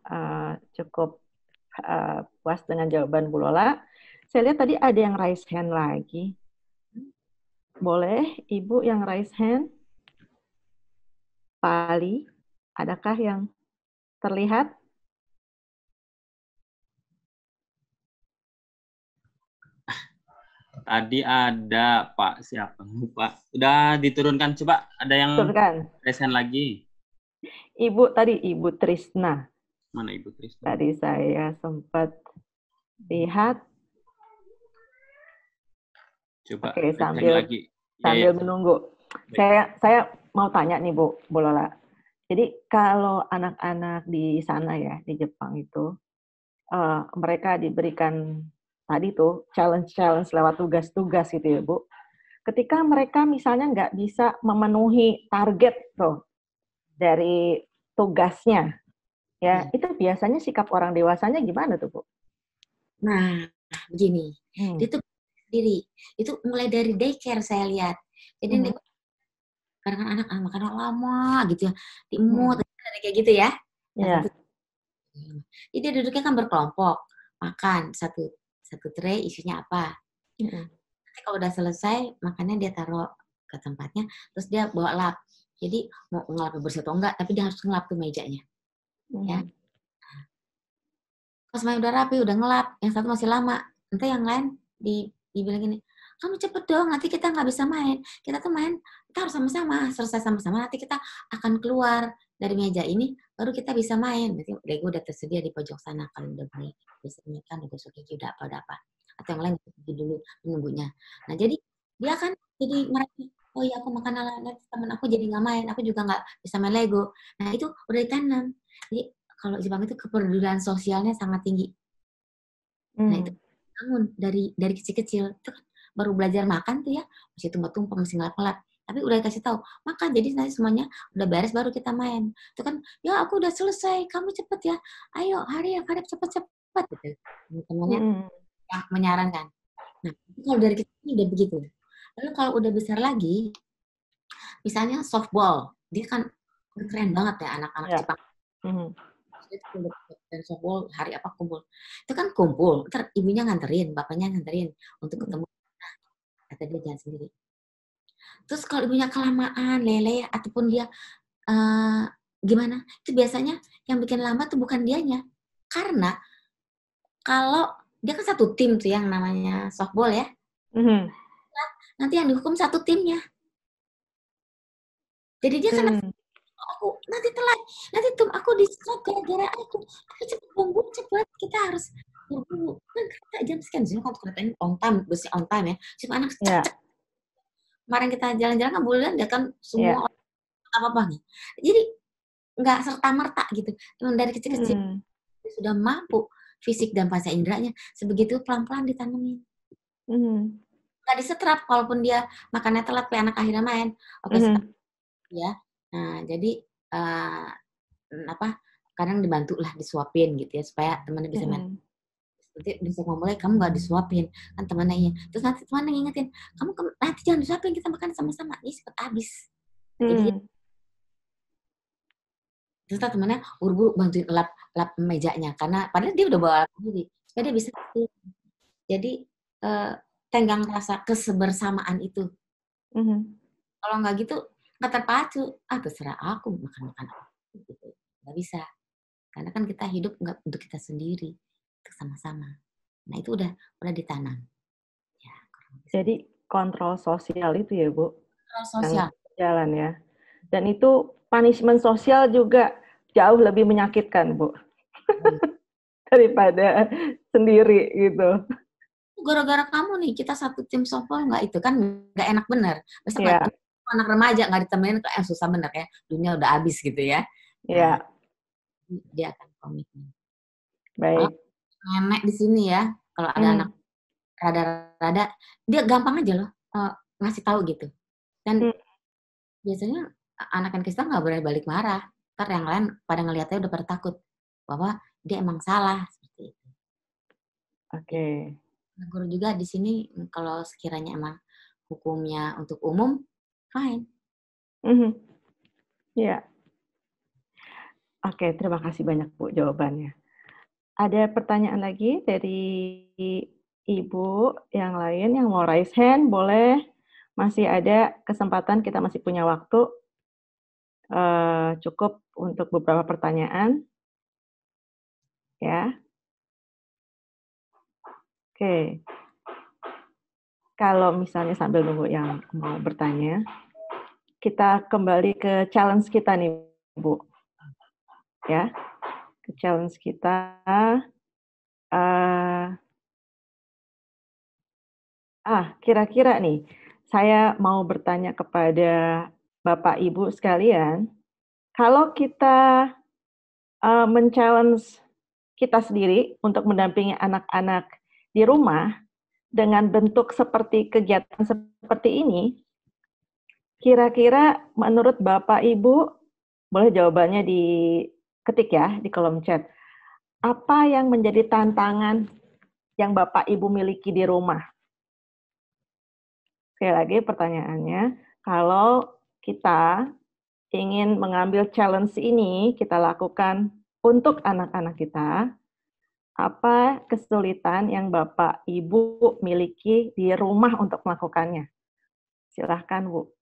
[SPEAKER 1] cukup puas dengan jawaban Bu Lola. Saya lihat tadi ada yang raise hand lagi. Boleh Ibu yang raise hand? Pak Ali, adakah yang terlihat?
[SPEAKER 5] Tadi ada Pak siapa? Pak. Udah diturunkan, coba ada yang raise lagi.
[SPEAKER 1] Ibu Trisna.
[SPEAKER 5] Mana Ibu Trisna?
[SPEAKER 1] Tadi saya sempat lihat.
[SPEAKER 5] Coba
[SPEAKER 1] sambil menunggu. Saya mau tanya nih Bu Lola. Jadi kalau anak-anak di sana ya, di Jepang itu, mereka diberikan tadi tuh challenge lewat tugas-tugas gitu ya Bu. Ketika mereka misalnya nggak bisa memenuhi target tuh dari tugasnya, ya itu biasanya sikap orang dewasanya gimana tuh Bu?
[SPEAKER 2] Nah, begini. Dia tuh sendiri. Itu mulai dari daycare saya lihat. Jadi kadang anak makan lama gitu ya, diemut, kayak gitu ya.
[SPEAKER 1] Iya.
[SPEAKER 2] Jadi dia duduknya kan berkelompok, makan satu tray isinya apa. Nanti kalau udah selesai makannya dia taruh ke tempatnya, terus dia bawa lap. Jadi mau ngelap bersih atau enggak, tapi dia harus ngelap tuh mejanya. Ya. Pas semuanya udah rapi, udah ngelap, yang satu masih lama. Nanti yang lain dibilang gini, kamu cepet dong, nanti kita nggak bisa main. Kita tuh main, kita harus sama-sama, selesai sama-sama, nanti kita akan keluar dari meja ini, baru kita bisa main. Berarti Lego udah tersedia di pojok sana, kalau udah mulai bisa kan, udah gigi udah apa. Atau yang lain pergi dulu menunggunya. Nah, jadi dia kan jadi merasa, oh iya aku makan ala teman aku jadi nggak main, aku juga nggak bisa main Lego. Nah, itu udah ditanam. Jadi kalau Jepang itu kepedulian sosialnya sangat tinggi. Nah, itu bangun dari kecil-kecil. Itu kan baru belajar makan tuh ya, masih tumpah-tumpah, masih ngelap-ngelap. Tapi udah dikasih tahu, makan. Jadi nanti semuanya udah beres baru kita main. Itu kan, ya aku udah selesai, kamu cepet ya. Ayo, Harif cepet-cepet. Gitu. Temannya yang menyarankan. Nah, kalau dari kecil udah begitu. Lalu kalau udah besar lagi, misalnya softball. Dia kan keren banget ya anak-anak Jepang. Dan softball hari apa kumpul. Itu kan kumpul, ntar ibunya nganterin, bapaknya nganterin untuk ketemu. Kata dia jangan sendiri. Terus kalau ibunya kelamaan, lele, ataupun dia gimana, itu biasanya yang bikin lama tuh bukan dianya. Karena kalau dia kan satu tim tuh yang namanya softball ya. Nanti yang dihukum satu timnya. Jadi dia kan aku nanti telat, nanti tuh aku diskot gara-gara aku cepet bumbu cepet, kita harus buru kan kita jam sekian sih kalau keretanya on time, busnya on time ya, cuma anak cepet. Kemarin kita jalan-jalan kan bulan dia kan semua apa nih, jadi nggak serta merta gitu, cuma dari kecil-kecil sudah mampu fisik dan panca inderanya sebegitu pelan-pelan ditanemin. Nggak disetrap, walaupun dia makannya telat, anak akhirnya main, oke ya. Nah, jadi kadang dibantu lah disuapin gitu ya supaya temannya bisa main. Nanti besok mau mulai kamu nggak disuapin kan temannya, terus nanti temannya ngingetin kamu nanti jangan disuapin, kita makan sama-sama, ini cepet habis. Jadi terus temannya buru-buru bantuin lap mejanya karena padahal dia udah bawa alat sendiri supaya dia bisa. Jadi tenggang rasa kesebersamaan itu. Kalau nggak gitu nggak terpacu, terserah aku makan gitu. Nggak bisa, karena kan kita hidup nggak untuk kita sendiri, untuk sama-sama. Nah itu udah ditanam ya.
[SPEAKER 1] Jadi kontrol sosial itu ya Bu,
[SPEAKER 2] kontrol sosial
[SPEAKER 1] jalan ya, dan itu punishment sosial juga jauh lebih menyakitkan Bu daripada sendiri gitu.
[SPEAKER 2] Gara-gara kamu nih kita satu tim softball nggak, itu kan nggak enak bener. Besok anak remaja nggak ditemenin kayak susah bener ya, dunia udah habis gitu ya.
[SPEAKER 1] Iya.
[SPEAKER 2] Dia akan komitmen.
[SPEAKER 1] Baik.
[SPEAKER 2] Nenek di sini ya, kalau ada anak rada-rada, dia gampang aja loh ngasih tahu gitu. Dan biasanya anak yang kita nggak boleh balik marah. Ntar yang lain pada ngeliatnya udah pada takut bahwa dia emang salah seperti itu.
[SPEAKER 1] Oke.
[SPEAKER 2] Guru juga di sini kalau sekiranya emang hukumnya untuk umum, fine.
[SPEAKER 1] Iya. Oke, terima kasih banyak Bu jawabannya. Ada pertanyaan lagi dari Ibu yang lain yang mau raise hand, boleh. Masih ada kesempatan, kita masih punya waktu. Cukup untuk beberapa pertanyaan. Ya. Oke. Kalau misalnya sambil nunggu yang mau bertanya, kita kembali ke challenge kita nih, Bu. Ya, ke challenge kita. Kira-kira nih, saya mau bertanya kepada Bapak Ibu sekalian, kalau kita men-challenge kita sendiri untuk mendampingi anak-anak di rumah dengan bentuk seperti kegiatan seperti ini, kira-kira menurut Bapak Ibu, boleh jawabannya diketik ya di kolom chat, apa yang menjadi tantangan yang Bapak Ibu miliki di rumah? Sekali lagi pertanyaannya, kalau kita ingin mengambil challenge ini, kita lakukan untuk anak-anak kita, apa kesulitan yang Bapak Ibu miliki di rumah untuk melakukannya? Silahkan Bu.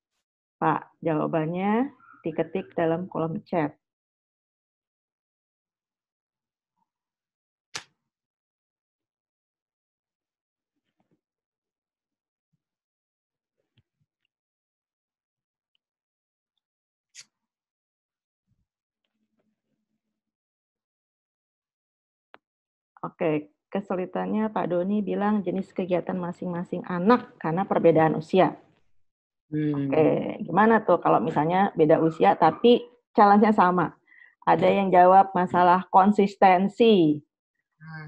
[SPEAKER 1] Pak, jawabannya diketik dalam kolom chat. Oke, kesulitannya Pak Doni bilang jenis kegiatan masing-masing anak karena perbedaan usia. Oke, gimana tuh kalau misalnya beda usia tapi challenge-nya sama? Ada yang jawab masalah konsistensi.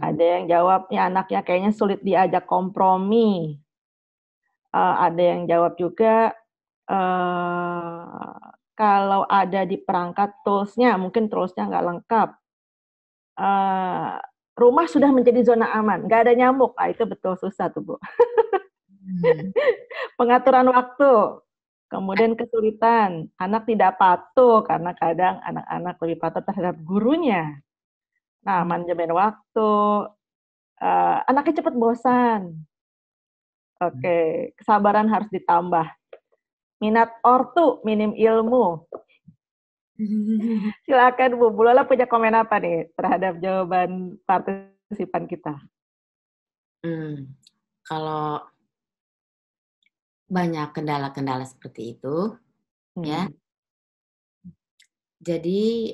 [SPEAKER 1] Ada yang jawabnya anaknya kayaknya sulit diajak kompromi. Ada yang jawab juga kalau ada di perangkat tools-nya, mungkin tools-nya nggak lengkap. Rumah sudah menjadi zona aman, nggak ada nyamuk. Itu betul susah tuh, Bu. Pengaturan waktu, kemudian kesulitan, anak tidak patuh karena kadang anak-anak lebih patuh terhadap gurunya. Nah, manajemen waktu, anaknya cepat bosan. Oke, kesabaran harus ditambah. Minat ortu, minim ilmu. Silakan Bu Lola punya komen apa nih terhadap jawaban partisipan kita?
[SPEAKER 2] Kalau banyak kendala-kendala seperti itu, ya, jadi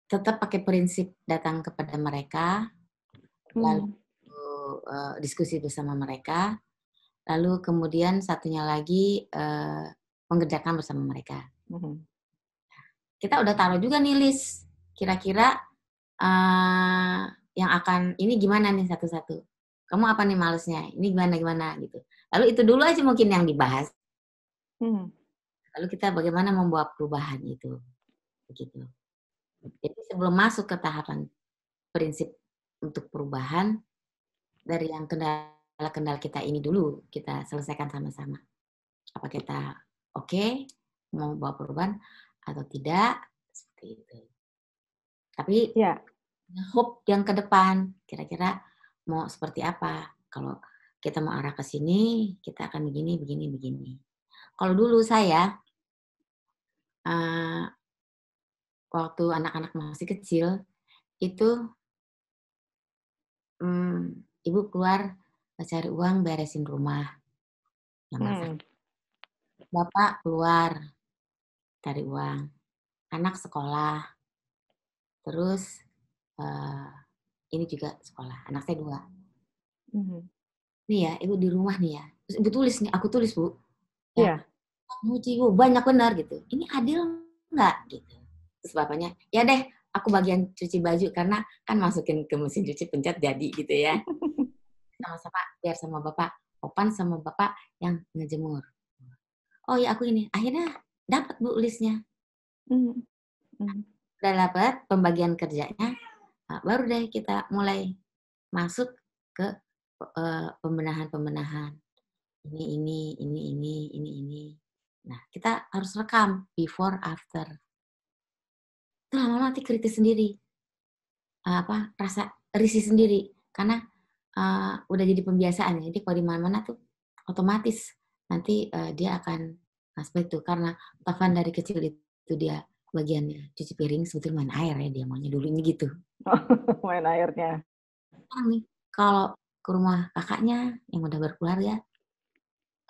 [SPEAKER 2] tetap pakai prinsip datang kepada mereka, lalu diskusi bersama mereka, lalu kemudian satunya lagi mengerjakan bersama mereka. Kita udah taruh juga nih list, kira-kira yang akan, ini gimana nih satu-satu. Kamu apa nih malesnya? Ini gimana gitu. Lalu itu dulu aja mungkin yang dibahas. Lalu kita bagaimana membawa perubahan itu. Begitu. Jadi sebelum masuk ke tahapan prinsip untuk perubahan, dari yang kendala-kendala kita ini dulu kita selesaikan sama-sama. Apa kita oke, mau bawa perubahan atau tidak, seperti itu. Tapi ya, hope yang ke depan, kira-kira mau seperti apa? Kalau kita mau arah ke sini, kita akan begini. Kalau dulu saya, waktu anak-anak masih kecil, itu ibu keluar cari uang beresin rumah. Bapak keluar cari uang. Anak sekolah. Terus ini juga sekolah. Anak saya 2. Nih ya, ibu di rumah nih ya. Terus ibu tulis nih, aku tulis Bu. Ya, nyuci Bu, banyak benar gitu. Ini adil nggak gitu. Terus bapaknya, ya deh, aku bagian cuci baju karena kan masukin ke mesin cuci pencet jadi gitu ya. Sama-sama biar sama bapak, Opan sama bapak yang ngejemur. Oh ya aku ini, akhirnya dapat Bu listnya. Udah dapat pembagian kerjanya, baru deh kita mulai masuk ke pembenahan. Ini. Nah, kita harus rekam before after. Itu lama-lama nanti kritis sendiri. Rasa risih sendiri karena udah jadi pembiasaan. Jadi kalau di mana-mana tuh otomatis nanti dia akan seperti itu karena Taufan dari kecil itu dia bagiannya cuci piring sebetulnya main air ya dia maunya dulunya gitu.
[SPEAKER 1] Main airnya.
[SPEAKER 2] Nih kalau ke rumah kakaknya yang udah berkeluarga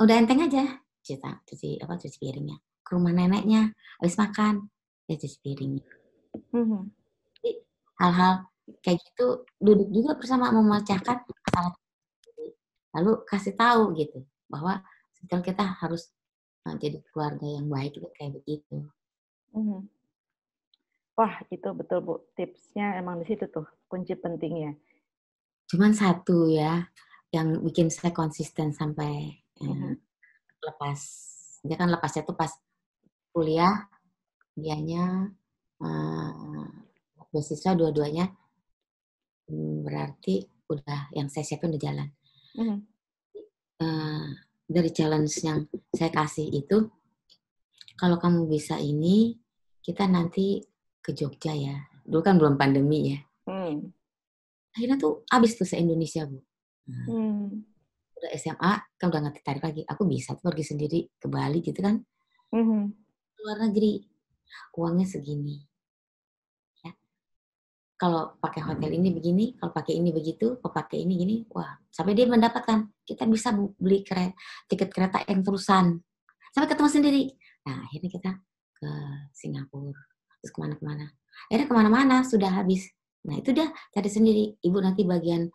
[SPEAKER 2] udah enteng aja cuci piringnya. Ke rumah neneknya habis makan dia cuci piringnya. Jadi hal-hal kayak gitu duduk juga bersama memecahkan masalah lalu kasih tahu gitu bahwa sebetulnya kita harus jadi keluarga yang baik itu kayak begitu.
[SPEAKER 1] Wah itu betul Bu, tipsnya emang di situ tuh kunci pentingnya.
[SPEAKER 2] Cuman satu ya yang bikin saya konsisten sampai lepas. Dia kan lepasnya tuh pas kuliah, dianya beasiswa dua-duanya, berarti udah yang saya siapin udah jalan. Dari challenge yang saya kasih itu, kalau kamu bisa ini, kita nanti ke Jogja ya. Dulu kan belum pandemi ya. Akhirnya tuh abis tuh se-Indonesia, Bu. Udah SMA, kan udah nggak tertarik lagi. Aku bisa tuh pergi sendiri ke Bali gitu kan. Luar negeri, uangnya segini. Ya. Kalau pakai hotel ini begini, kalau pakai ini begitu, kalau pakai ini gini, wah. Sampai dia mendapatkan, kita bisa beli tiket kereta yang terusan. Sampai ketemu sendiri. Nah, akhirnya kita ke Singapura, terus kemana-kemana. Akhirnya kemana-mana sudah habis. Nah, itu dia cari sendiri. Ibu nanti bagian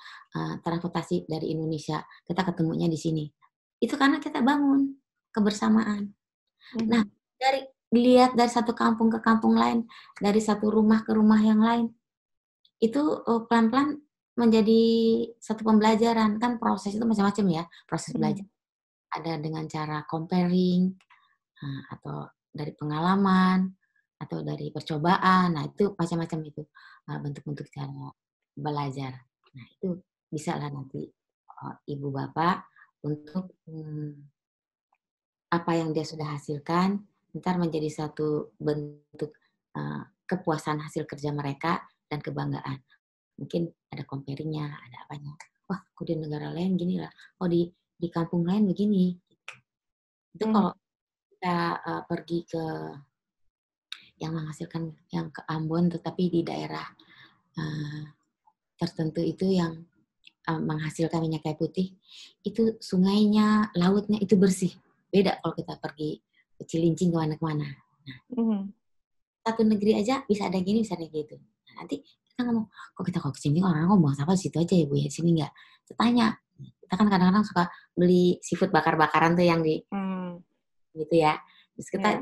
[SPEAKER 2] transportasi dari Indonesia, kita ketemunya di sini. Itu karena kita bangun kebersamaan. Nah, dilihat dari satu kampung ke kampung lain, dari satu rumah ke rumah yang lain, itu pelan-pelan menjadi satu pembelajaran. Kan proses itu macam-macam ya, proses belajar. Ada dengan cara comparing, atau dari pengalaman, atau dari percobaan. Nah, itu macam-macam itu bentuk-bentuk cara belajar. Nah, itu bisa lah nanti ibu bapak untuk apa yang dia sudah hasilkan, ntar menjadi satu bentuk kepuasan hasil kerja mereka dan kebanggaan. Mungkin ada comparingnya, ada apanya. Wah, aku di negara lain gini lah. Oh, di kampung lain begini. Itu kalau kita pergi ke yang menghasilkan yang ke Ambon, tetapi di daerah tertentu itu yang menghasilkan minyak kayu putih, itu sungainya, lautnya itu bersih. Beda kalau kita pergi ke Cilincing kemana-kemana. Nah, satu negeri aja bisa ada gini, bisa ada gitu. Nah, nanti kita ngomong, kok kita kalau ke Cilincing orang ngomong apa situ aja ya Bu ya, sini nggak? Kita tanya. Kita kan kadang-kadang suka beli seafood bakar-bakaran tuh yang di gitu ya. Terus kita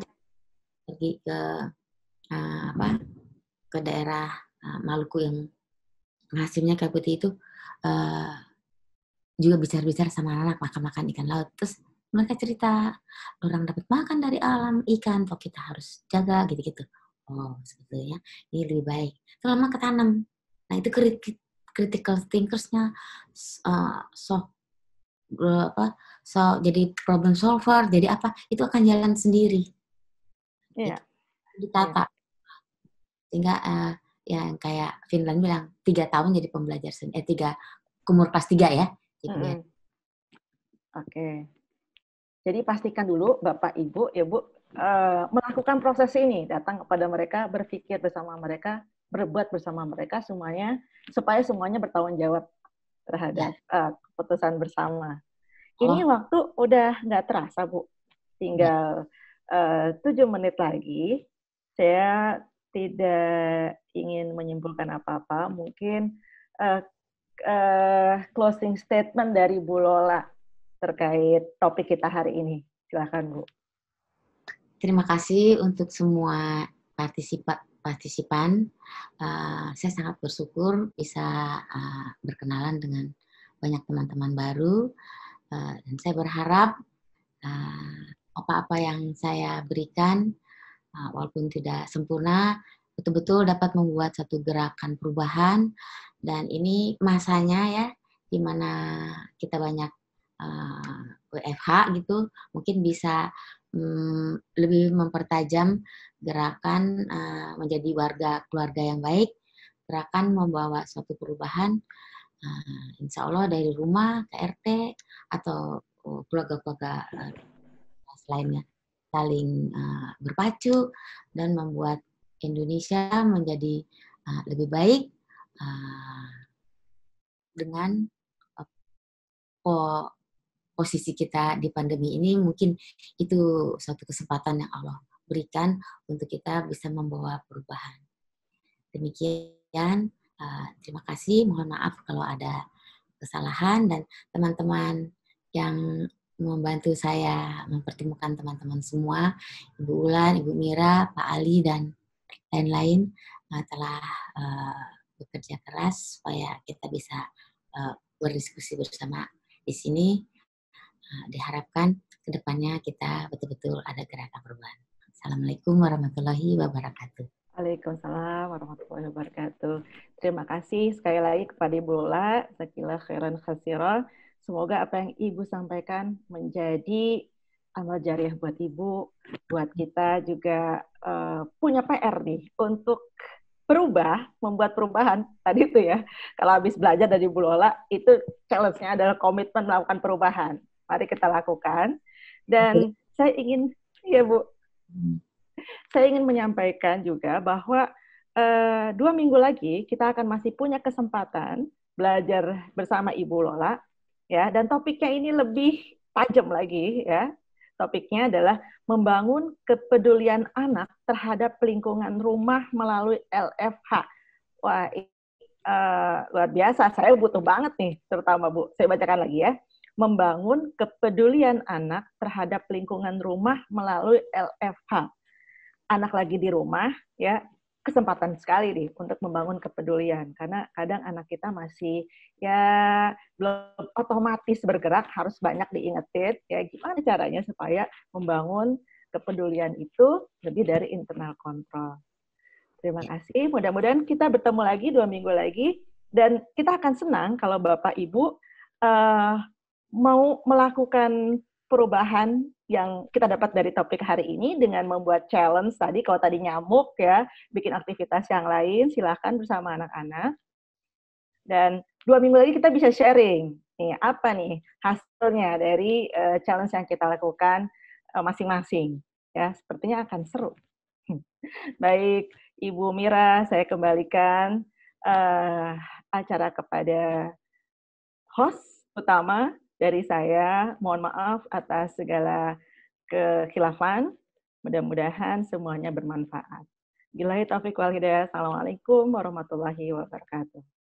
[SPEAKER 2] pergi ke ke daerah Maluku yang hasilnya kayu putih itu juga bicara-bicara sama anak makan-makan ikan laut. Terus mereka cerita orang dapat makan dari alam ikan, kok kita harus jaga gitu-gitu. Oh, sebetulnya ini lebih baik. Itu lama ketanam. Nah, itu critical thinkersnya jadi problem solver, jadi apa? Itu akan jalan sendiri. Ditata. Sehingga yang kayak Finland bilang 3 tahun jadi pembelajar umur kelas 3 ya.
[SPEAKER 1] Oke. Jadi pastikan dulu Bapak Ibu ya Bu melakukan proses ini, datang kepada mereka, berpikir bersama mereka, berbuat bersama mereka semuanya supaya semuanya bertanggung jawab terhadap keputusan bersama. Ini waktu udah nggak terasa Bu, tinggal 7 menit lagi. Saya tidak ingin menyimpulkan apa-apa, mungkin closing statement dari Bu Lola terkait topik kita hari ini. Silakan Bu.
[SPEAKER 2] Terima kasih untuk semua partisipan. Saya sangat bersyukur bisa berkenalan dengan banyak teman-teman baru. Dan saya berharap apa-apa yang saya berikan, walaupun tidak sempurna, betul-betul dapat membuat satu gerakan perubahan. Dan ini masanya ya, di mana kita banyak WFH gitu, mungkin bisa lebih mempertajam gerakan menjadi warga keluarga yang baik, gerakan membawa suatu perubahan, insya Allah dari rumah ke RT atau keluarga-keluarga lainnya saling berpacu dan membuat Indonesia menjadi lebih baik dengan posisi kita di pandemi ini. Mungkin itu suatu kesempatan yang Allah berikan untuk kita bisa membawa perubahan. Demikian, terima kasih. Mohon maaf kalau ada kesalahan, dan teman-teman yang membantu saya mempertemukan teman-teman semua, Ibu Ulan, Ibu Mira, Pak Ali, dan lain-lain telah bekerja keras supaya kita bisa berdiskusi bersama di sini. Diharapkan ke depannya kita betul-betul ada gerakan perubahan. Assalamualaikum warahmatullahi wabarakatuh.
[SPEAKER 1] Waalaikumsalam warahmatullahi wabarakatuh. Terima kasih sekali lagi kepada Ibu Lola. Jazakallahu khairan khasiran. Semoga apa yang Ibu sampaikan menjadi amal jariah buat Ibu, buat kita juga punya PR nih untuk berubah, membuat perubahan. Tadi itu ya, kalau habis belajar dari Ibu Lola, itu challenge-nya adalah komitmen melakukan perubahan. Mari kita lakukan. Dan saya ingin, ya Bu, saya ingin menyampaikan juga bahwa 2 minggu lagi kita akan masih punya kesempatan belajar bersama Ibu Lola, ya. Dan topiknya ini lebih tajam lagi, ya. Topiknya adalah membangun kepedulian anak terhadap lingkungan rumah melalui LFH. Wah, luar biasa. Saya butuh banget nih, terutama Bu. Saya bacakan lagi ya. Membangun kepedulian anak terhadap lingkungan rumah melalui LFH. Anak lagi di rumah, ya, kesempatan sekali nih untuk membangun kepedulian. Karena kadang anak kita masih ya belum otomatis bergerak, harus banyak diingetin. Ya, gimana caranya supaya membangun kepedulian itu lebih dari internal kontrol. Terima kasih. Mudah-mudahan kita bertemu lagi 2 minggu lagi. Dan kita akan senang kalau Bapak Ibu mau melakukan perubahan yang kita dapat dari topik hari ini dengan membuat challenge tadi. Kalau tadi nyamuk ya, bikin aktivitas yang lain, silakan bersama anak-anak. Dan 2 minggu lagi kita bisa sharing. Nih, apa nih hasilnya dari challenge yang kita lakukan masing-masing. Ya, sepertinya akan seru. Baik, Ibu Mira, saya kembalikan acara kepada host utama dari saya. Mohon maaf atas segala kekhilafan. Mudah-mudahan semuanya bermanfaat. Billahi taufiq wal hidayah. Assalamualaikum warahmatullahi wabarakatuh.